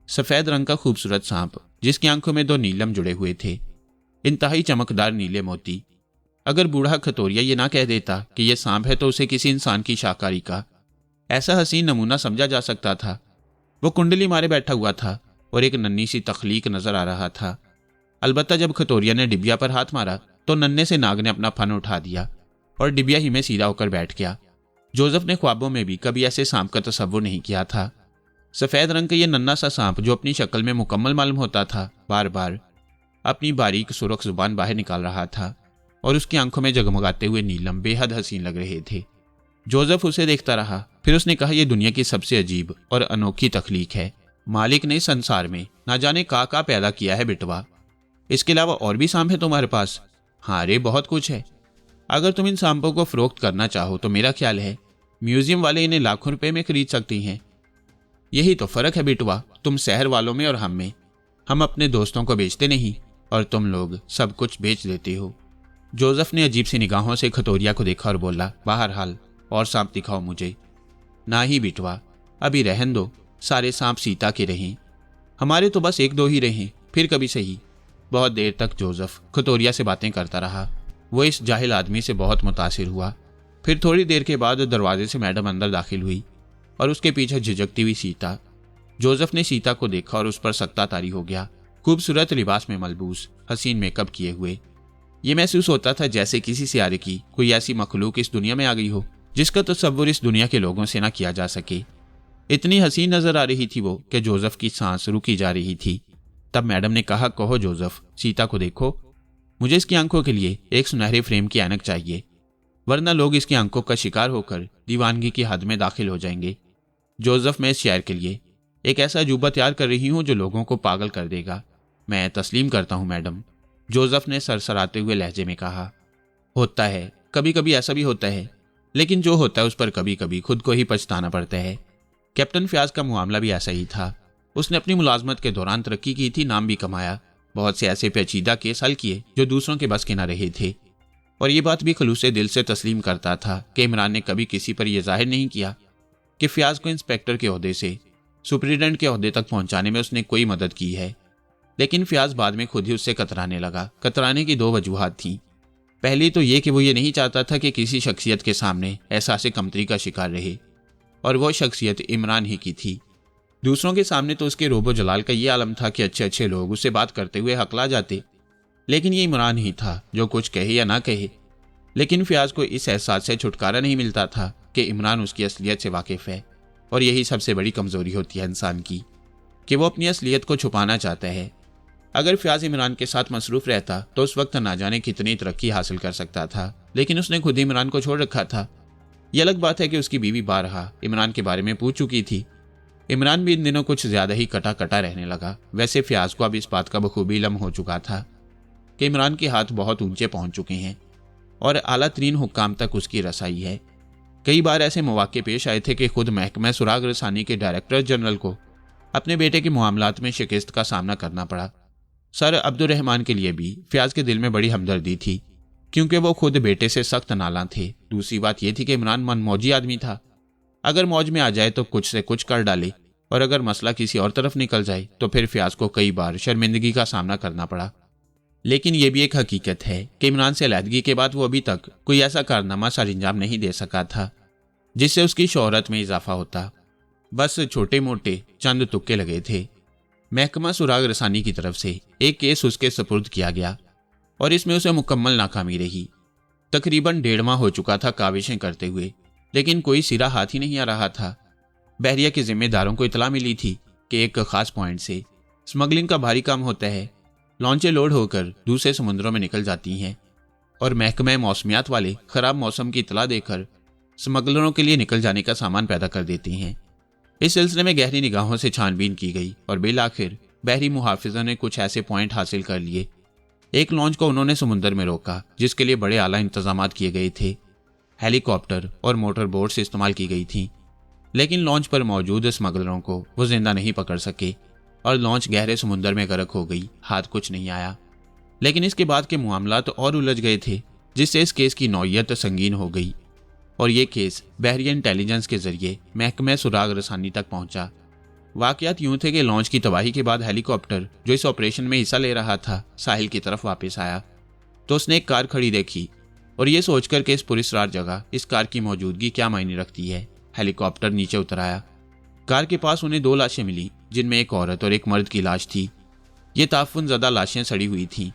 सफेद रंग का खूबसूरत सांप जिसकी आंखों में 2 नीलम जुड़े हुए थे। इंतहाई चमकदार नीले मोती। अगर बूढ़ा खतोरिया ये ना कह देता कि यह सांप है तो उसे किसी इंसान की शाकाहारी का ऐसा हसीन नमूना समझा जा सकता था। वो कुंडली मारे बैठा हुआ था और एक नन्ही सी तख्लीक नजर आ रहा था। अलबत्ता जब खतोरिया ने डिबिया पर हाथ मारा तो नन्हे से नाग ने अपना फन उठा दिया और डिबिया ही में सीधा होकर बैठ गया। जोसेफ ने ख्वाबों में भी कभी ऐसे सांप का तसव्वुर नहीं किया था। सफेद रंग का यह नन्हा सा सांप जो अपनी शक्ल में मुकम्मल मालूम होता था, बार बार अपनी बारीक सुर्ख जुबान बाहर निकाल रहा था और उसकी आंखों में जगमगाते हुए नीलम बेहद हसीन लग रहे थे। जोसेफ उसे देखता रहा। फिर उसने कहा, यह दुनिया की सबसे अजीब और अनोखी तख्लीक है। मालिक ने संसार में ना जाने का पैदा किया है बिटवा। इसके अलावा और भी सांप है तुम्हारे पास? हाँ रे, बहुत कुछ है। अगर तुम इन सांपों को फरोख्त करना चाहो तो मेरा ख्याल है म्यूजियम वाले इन्हें लाखों रुपए में खरीद सकती हैं। यही तो फर्क है बिटवा, तुम शहर वालों में और हम में। हम अपने दोस्तों को बेचते नहीं और तुम लोग सब कुछ बेच देते हो। जोसेफ ने अजीब सी निगाहों से खतोरिया को देखा और बोला, बहरहाल और सांप दिखाओ मुझे। ना ही बिटवा, अभी रहन दो, सारे सांप सीता के रहें, हमारे तो बस एक दो ही रहें, फिर कभी सही। बहुत देर तक जोसेफ खतोरिया से बातें करता रहा। वो इस जाहिल आदमी से बहुत मुतासिर हुआ। फिर थोड़ी देर के बाद दरवाजे से मैडम अंदर दाखिल हुई और उसके पीछे झिझकती हुई सीता। जोसेफ ने सीता को देखा और उस पर सख्ता तारी हो गया। खूबसूरत लिबास में मलबूस, हसीन मेकअप किए हुए। ये महसूस होता था जैसे किसी सियारे की कोई ऐसी मखलूक इस दुनिया में आ गई हो जिसका तसव्वुर इस दुनिया के लोगों से ना किया जा सके। इतनी हसीन नजर आ रही थी वो कि जोसेफ की सांस रुकी जा रही थी। तब मैडम ने कहा, कहो जोसेफ, सीता को देखो। मुझे इसकी आंखों के लिए एक सुनहरे फ्रेम की ऐनक चाहिए, वरना लोग इसकी आंखों का शिकार होकर दीवानगी की हद में दाखिल हो जाएंगे। जोसेफ, मैं इस शायर के लिए एक ऐसा अजूबा तैयार कर रही हूं जो लोगों को पागल कर देगा। मैं तस्लीम करता हूं मैडम, जोसेफ ने सरसराते हुए लहजे में कहा। होता है, कभी कभी ऐसा भी होता है, लेकिन जो होता है उस पर कभी कभी खुद को ही पछताना पड़ता है। कैप्टन फयाज का मामला भी ऐसा ही था। उसने अपनी मुलाजमत के दौरान तरक्की की थी, नाम भी कमाया, बहुत से ऐसे पेचीदा केस हल किए जो दूसरों के बस के न रहे थे। और ये बात भी खलूसे दिल से तस्लीम करता था कि इमरान ने कभी किसी पर यह जाहिर नहीं किया कि फयाज को इंस्पेक्टर के ओहदे से सुपरिटेंडेंट के ओहदे तक पहुंचाने में उसने कोई मदद की है। लेकिन फयाज बाद में खुद ही उससे कतराने लगा। कतराने की दो वजूहात थीं। पहली तो ये कि वो ये नहीं चाहता था कि किसी शख्सियत के सामने एहसास कमतरी का शिकार रहे, और वह शख्सियत इमरान ही की थी। दूसरों के सामने तो उसके रोबो जलाल का ये आलम था कि अच्छे अच्छे लोग उससे बात करते हुए हकला जाते, लेकिन ये इमरान ही था जो कुछ कहे या ना कहे। लेकिन फयाज को इस एहसास से छुटकारा नहीं मिलता था कि इमरान उसकी असलियत से वाकिफ है, और यही सबसे बड़ी कमजोरी होती है इंसान की कि वो अपनी असलियत को छुपाना चाहता है। अगर फयाज इमरान के साथ मसरूफ रहता तो उस वक्त ना जाने कितनी तरक्की हासिल कर सकता था, लेकिन उसने खुद ही इमरान को छोड़ रखा था। यह अलग बात है कि उसकी बीवी बारहा इमरान के बारे में पूछ चुकी थी। इमरान भी इन दिनों कुछ ज्यादा ही कटा कटा रहने लगा। वैसे फयाज को अब इस बात का बखूबी इल्म हो चुका था कि इमरान के हाथ बहुत ऊंचे पहुंच चुके हैं और आला तरीन हुक्काम तक उसकी रसाई है। कई बार ऐसे मौके पेश आए थे कि खुद महकमा सुराग रसानी के डायरेक्टर जनरल को अपने बेटे के मामलात में शिकस्त का सामना करना पड़ा। सर अब्दुर्रहमान के लिए भी फयाज के दिल में बड़ी हमदर्दी थी, क्योंकि वो खुद बेटे से सख्त नाला थे। दूसरी बात यह थी कि इमरान मनमौजी आदमी था। अगर मौज में आ जाए तो कुछ से कुछ कर डाले, और अगर मसला किसी और तरफ निकल जाए तो फिर फयाज को कई बार शर्मिंदगी का सामना करना पड़ा। लेकिन यह भी एक हकीकत है कि इमरान से अलहदगी के बाद वो अभी तक कोई ऐसा कारनामा सर अंजाम नहीं दे सका था जिससे उसकी शोहरत में इजाफा होता। बस छोटे मोटे चंद तुक्के लगे थे। महकमा सुराग रसानी की तरफ से एक केस उसके सपुर्द किया गया और इसमें उसे मुकम्मल नाकामी रही। तकरीबन 1.5 माह हो चुका था काविशें करते हुए, लेकिन कोई सिरा हाथ ही नहीं आ रहा था। बहरिया के जिम्मेदारों को इतला मिली थी कि एक खास पॉइंट से स्मगलिंग का भारी काम होता है। लॉन्चें लोड होकर दूसरे समुद्रों में निकल जाती हैं और महकमा मौसमियात वाले खराब मौसम की इतला देकर स्मगलरों के लिए निकल जाने का सामान पैदा कर देती हैं। इस सिलसिले में गहरी निगाहों से छानबीन की गई और बिलाखिर बहरी मुहाफिजों ने कुछ ऐसे पॉइंट हासिल कर लिए। एक लॉन्च को उन्होंने समुद्र में रोका जिसके लिए बड़े आला इंतजाम किए गए थे। हेलीकॉप्टर और मोटर बोट्स इस्तेमाल की गई थी, लेकिन लॉन्च पर मौजूद स्मगलरों को वो जिंदा नहीं पकड़ सके और लॉन्च गहरे समुद्र में गर्क हो गई। हाथ कुछ नहीं आया। लेकिन इसके बाद के मामला तो और उलझ गए थे, जिससे इस केस की नौयत संगीन हो गई और ये केस बहरिया इंटेलिजेंस के जरिए महकमा सुराग रसानी तक पहुंचा। वाकयात यूं थे कि लॉन्च की तबाही के बाद हेलीकॉप्टर जो इस ऑपरेशन में हिस्सा ले रहा था साहिल की तरफ वापस आया तो उसने एक कार खड़ी देखी और ये सोचकर कि इस पुरस्कार जगह इस कार की मौजूदगी क्या मायने रखती है, हेलीकॉप्टर नीचे उतर आया। कार के पास उन्हें 2 लाशें मिली जिनमें एक औरत और एक मर्द की लाश थी। ये ताफुन ज़दा लाशें सड़ी हुई थीं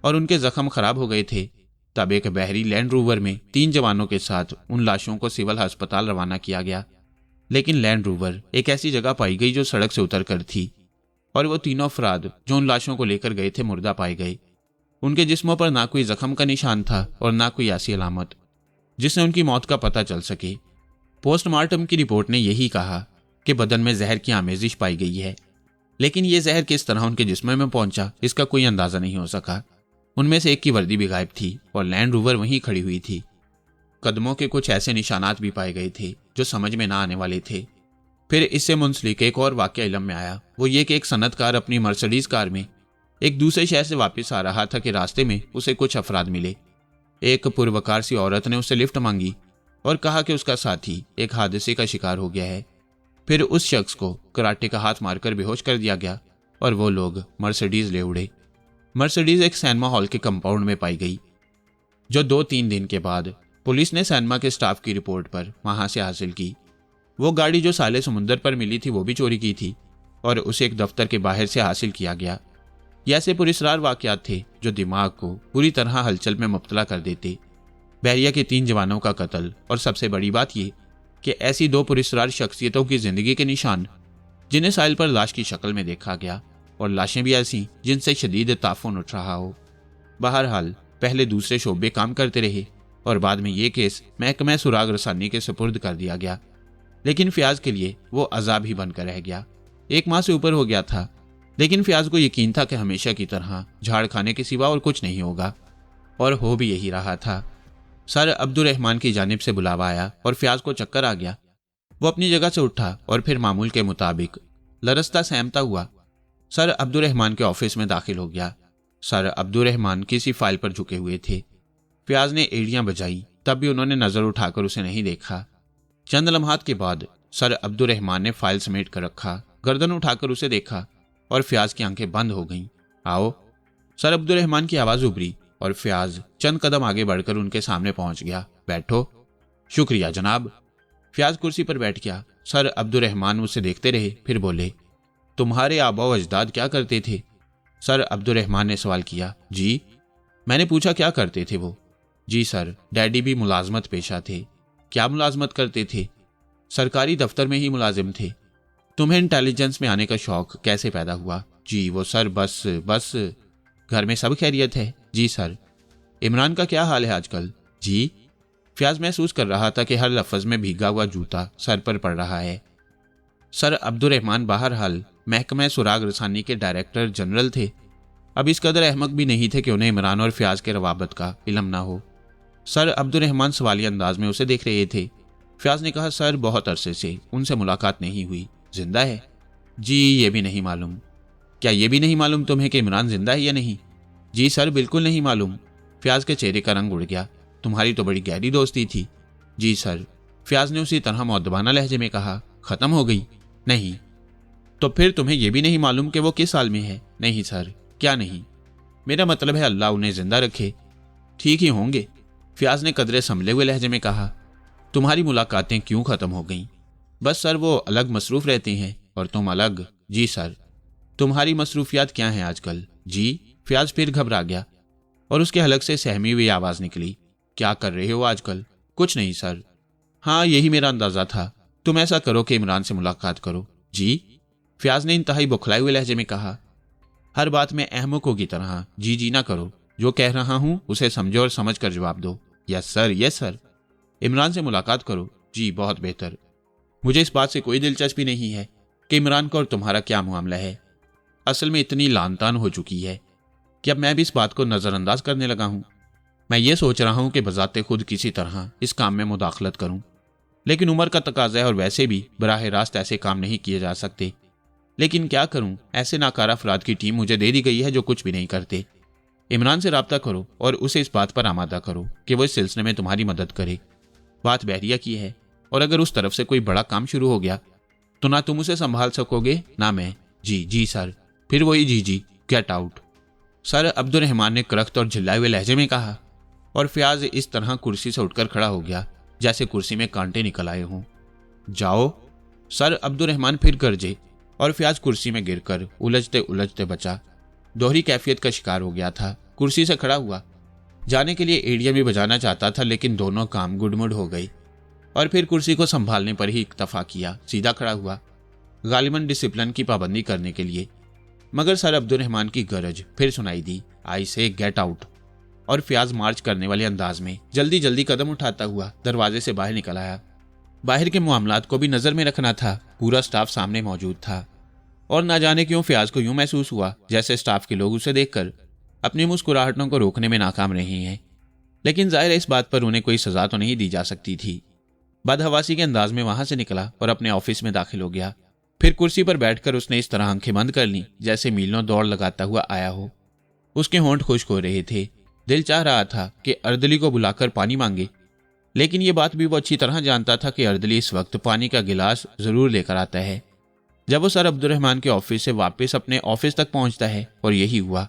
और उनके जख्म खराब हो गए थे। तब एक बहरी लैंड रोवर में 3 जवानों के साथ उन लाशों को सिविल अस्पताल रवाना किया गया। लेकिन लैंड रोवर एक ऐसी जगह पाई गई जो सड़क से उतर कर थी और वो तीनों अफराद जो उन लाशों को लेकर गए थे मुर्दा पाए गए। उनके जिस्मों पर ना कोई जख्म का निशान था और ना कोई ऐसी अलामत जिससे उनकी मौत का पता चल सके। पोस्टमार्टम की रिपोर्ट ने यही कहा कि बदन में जहर की आमेजिश पाई गई है, लेकिन ये जहर किस तरह उनके जिस्म में पहुंचा इसका कोई अंदाजा नहीं हो सका। उनमें से एक की वर्दी भी गायब थी और लैंड रोवर वहीं खड़ी हुई थी। कदमों के कुछ ऐसे निशानात भी पाए गए थे जो समझ में ना आने वाले थे। फिर इससे मुंसलिक एक और वाकया इल्म में आया। वो ये कि एक सनतकार अपनी मर्सिडीज कार में एक दूसरे शहर से वापस आ रहा था कि रास्ते में उसे कुछ अफराद मिले। एक पुरवकार सी औरत ने उससे लिफ्ट मांगी और कहा कि उसका साथी एक हादसे का शिकार हो गया है। फिर उस शख्स को कराटे का हाथ मारकर बेहोश कर दिया गया और वो लोग मर्सिडीज ले उड़े। मर्सिडीज एक सिनेमा हॉल के कंपाउंड में पाई गई जो 2-3 दिन के बाद पुलिस ने सिनेमा के स्टाफ की रिपोर्ट पर वहां से हासिल की। वो गाड़ी जो साले समुंदर पर मिली थी वो भी चोरी की थी और उसे एक दफ्तर के बाहर से हासिल किया गया। ये ऐसे पुरस्कार वाकयात थे जो दिमाग को पूरी तरह हलचल में मुब्तला कर देते। बहरिया के 3 जवानों का कत्ल और सबसे बड़ी बात ये कि ऐसी 2 पुरस्कार शख्सियतों की जिंदगी के निशान जिन्हें साहिल पर लाश की शक्ल में देखा गया और लाशें भी ऐसी जिनसे शदीद ताफुन उठ रहा हो। बहरहाल पहले दूसरे शोबे काम करते रहे और बाद में ये केस महकमा सुराग रसानी के सुपुर्द कर दिया गया। लेकिन फयाज के लिए वो अजाब ही बनकर रह गया। 1 माह से ऊपर हो गया था, लेकिन फयाज को यकीन था कि हमेशा की तरह झाड़ खाने के सिवा और कुछ नहीं होगा, और हो भी यही रहा था। सर अब्दुर्रहमान की जानिब से बुलावा आया और फयाज को चक्कर आ गया। वो अपनी जगह से उठा और फिर मामूल के मुताबिक लरसता सहमता हुआ सर अब्दुर्रहमान के ऑफिस में दाखिल हो गया। सर अब्दुर्रहमान किसी फाइल पर झुके हुए थे। फयाज ने एड़ियां बजाई, तब भी उन्होंने नजर उठाकर उसे नहीं देखा। चंद लम्हात के बाद सर अब्दुर्रहमान ने फाइल समेट कर रखा, गर्दन उठाकर उसे देखा और फयाज की आंखें बंद हो गईं। आओ। सर अब्दुर्रहमान की आवाज उभरी और फयाज चंद कदम आगे बढ़कर उनके सामने पहुंच गया। बैठो। शुक्रिया जनाब। फयाज कुर्सी पर बैठ गया। सर अब्दुर्रहमान उसे देखते रहे, फिर बोले, तुम्हारे आबा व अजदाद क्या करते थे? सर अब्दुर्रहमान ने सवाल किया। जी? मैंने पूछा क्या करते थे वो? जी सर, डैडी भी मुलाजमत पेशा थे। क्या मुलाजमत करते थे? सरकारी दफ्तर में ही मुलाजिम थे। तुम्हें इंटेलिजेंस में आने का शौक कैसे पैदा हुआ? जी वो सर बस घर में सब खैरियत है? जी सर। इमरान का क्या हाल है आजकल? जी। फयाज महसूस कर रहा था कि हर लफ्ज में भीगा हुआ जूता सर पर पड़ रहा है। सर अब्दुर्रहमान बहरहाल महकमा सुराग रसानी के डायरेक्टर जनरल थे। अब इस कदर अहमक भी नहीं थे कि उन्हें इमरान और फयाज के रवाबत का इल्म ना हो। सर अब्दुर्रहमान सवालिया अंदाज में उसे देख रहे थे। फयाज ने कहा, सर बहुत अरसे से उनसे मुलाकात नहीं हुई। जिंदा है? जी ये भी नहीं मालूम। क्या ये भी नहीं मालूम तुम्हें कि इमरान जिंदा है या नहीं? जी सर बिल्कुल नहीं मालूम। फयाज के चेहरे का रंग उड़ गया। तुम्हारी तो बड़ी गहरी दोस्ती थी। जी सर। फयाज ने उसी तरह मौदबाना लहजे में कहा। खत्म हो गई? नहीं। तो फिर तुम्हें यह भी नहीं मालूम कि वो किस हाल में है? नहीं सर। क्या नहीं? मेरा मतलब है अल्लाह उन्हें जिंदा रखे। ठीक ही होंगे। फयाज ने कदरे संभले हुए लहजे में कहा। तुम्हारी मुलाकातें क्यों खत्म हो गईं? बस सर वो अलग मसरूफ रहते हैं और तुम अलग। जी सर। तुम्हारी मसरूफियात क्या हैं आजकल? जी। फयाज फिर घबरा गया और उसके हलक से सहमी हुई आवाज निकली। क्या कर रहे हो आजकल? कुछ नहीं सर। हाँ यही मेरा अंदाजा था। तुम ऐसा करो कि इमरान से मुलाकात करो। जी। फयाज ने इंतहाई बौखलाए हुए लहजे में कहा। हर बात में अहमकों की तरह जी जी ना करो। जो कह रहा हूं उसे समझो और समझ कर जवाब दो। Yes sir, yes sir. Imran से मुलाकात करो। जी बहुत बेहतर। मुझे इस बात से कोई दिलचस्पी नहीं है कि इमरान का और तुम्हारा क्या मामला है। असल में इतनी लानतान हो चुकी है कि अब मैं भी इस बात को नजरअंदाज करने लगा हूं। मैं ये सोच रहा हूं कि बजाते खुद किसी तरह इस काम में मुदाखलत करूं, लेकिन उम्र का तकाजा है और वैसे भी बराह रास्त ऐसे काम नहीं किए जा सकते। लेकिन क्या करूं, ऐसे नाकारा अफराद की टीम मुझे दे दी गई है जो कुछ भी नहीं करते। इमरान से राब्ता करो और उसे इस बात पर आमादा करो कि वो इस सिलसिले में तुम्हारी मदद करे। बात बहरिया की है और अगर उस तरफ से कोई बड़ा काम शुरू हो गया तो ना तुम उसे संभाल सकोगे ना मैं। जी जी सर। फिर वही जी जी, गेट आउट। सर अब्दुर्रहमान ने करख्त और झिल्लाए हुए लहजे में कहा, और फयाज इस तरह कुर्सी से उठकर खड़ा हो गया जैसे कुर्सी में कांटे निकल आए हों। जाओ। सर अब्दुर्रहमान फिर गरजे और फयाज कुर्सी में गिरकर उलझते उलझते बचा। दोहरी कैफियत का शिकार हो गया था। कुर्सी से खड़ा हुआ, जाने के लिए एड़ियां भी बजाना चाहता था, लेकिन दोनों काम गुडमुड हो गई और फिर कुर्सी को संभालने पर ही इक्तफा किया। सीधा खड़ा हुआ, गालिबन डिसिप्लिन की पाबंदी करने के लिए। मगर सर अब्दुर्रहमान की गरज फिर सुनाई दी, आई से गेट आउट। और फयाज मार्च करने वाले अंदाज में जल्दी जल्दी कदम उठाता हुआ दरवाजे से बाहर निकल आया। बाहर के मामलात को भी नजर में रखना था। पूरा स्टाफ सामने मौजूद था और ना जाने क्यों फयाज को यूं महसूस हुआ जैसे स्टाफ के लोग उसे देखकर अपनी मुस्कुराहटों को रोकने में नाकाम रहे हैं। लेकिन जाहिर है इस बात पर उन्हें कोई सजा तो नहीं दी जा सकती थी। बदहवासी के अंदाज में वहां से निकला और अपने ऑफिस में दाखिल हो गया। फिर कुर्सी पर बैठकर उसने इस तरह आंखें बंद कर ली जैसे मीलों दौड़ लगाता हुआ आया हो। उसके होंठ खुश्क हो रहे थे। दिल चाह रहा था कि अर्दली को बुलाकर पानी मांगे, लेकिन ये बात भी वो अच्छी तरह जानता था कि अर्दली इस वक्त पानी का गिलास जरूर लेकर आता है जब वो सर अब्दुर्रहमान के ऑफिस से वापस अपने ऑफिस तक पहुंचता है। और यही हुआ।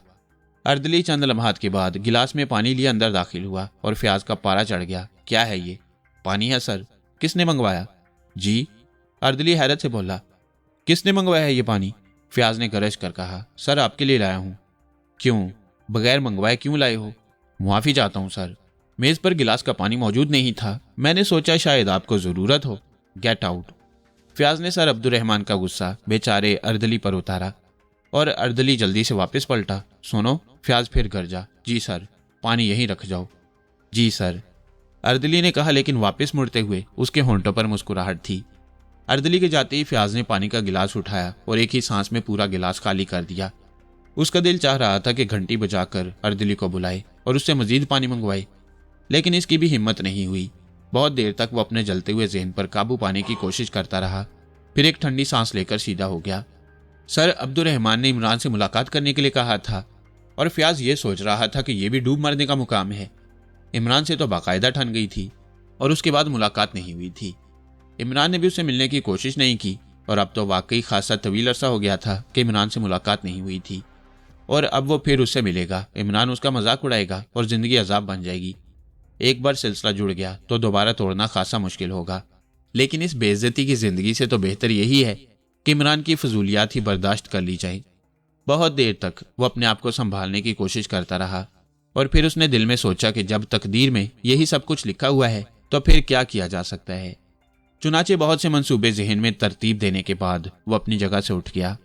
अर्दली चंद लम्हात के बाद गिलास में पानी लिए अंदर दाखिल हुआ और फयाज का पारा चढ़ गया। क्या है ये? पानी है सर। किसने मंगवाया? जी। अर्दली हैरत से बोला, किसने मंगवाया है ये पानी? फयाज ने गरज कर कहा, सर आपके लिए लाया हूं। क्यों? बगैर मंगवाए क्यों लाए हो? मुआफी चाहता हूं सर, मेज पर गिलास का पानी मौजूद नहीं था। मैंने सोचा शायद आपको जरूरत हो। Get out. फयाज ने सर अब्दुर्रहमान का गुस्सा बेचारे अर्दली पर उतारा और अर्दली जल्दी से वापस पलटा। सुनो। फयाज फिर गरजा, जी सर, पानी यहीं रख जाओ। जी सर, अर्दली ने कहा, लेकिन वापस मुड़ते हुए उसके होंठों पर मुस्कुराहट थी। अर्दली के जाते ही फयाज ने पानी का गिलास उठाया और एक ही सांस में पूरा गिलास खाली कर दिया। उसका दिल चाह रहा था कि घंटी बजाकर अर्दली को बुलाए और उससे मजीद पानी मंगवाए, लेकिन इसकी भी हिम्मत नहीं हुई। बहुत देर तक वो अपने जलते हुए ज़हन पर काबू पाने की कोशिश करता रहा। फिर एक ठंडी सांस लेकर सीधा हो गया। सर अब्दुर्रहमान ने इमरान से मुलाकात करने के लिए कहा था और फयाज ये सोच रहा था कि यह भी डूब मरने का मुकाम है। इमरान से तो बाकायदा ठन गई थी और उसके बाद मुलाकात नहीं हुई थी। इमरान ने भी उससे मिलने की कोशिश नहीं की और अब तो वाकई खासा तवील अरसा हो गया था कि इमरान से मुलाकात नहीं हुई थी। और अब वो फिर उससे मिलेगा, इमरान उसका मजाक उड़ाएगा और जिंदगी अजाब बन जाएगी। एक बार सिलसिला जुड़ गया तो दोबारा तोड़ना खासा मुश्किल होगा। लेकिन इस बेइज्जती की जिंदगी से तो बेहतर यही है कि इमरान की फजूलियात ही बर्दाश्त कर ली जाए। बहुत देर तक वो अपने आप को संभालने की कोशिश करता रहा और फिर उसने दिल में सोचा कि जब तकदीर में यही सब कुछ लिखा हुआ है तो फिर क्या किया जा सकता है। चुनाचे बहुत से मंसूबे जहन में तरतीब देने के बाद वो अपनी जगह से उठ गया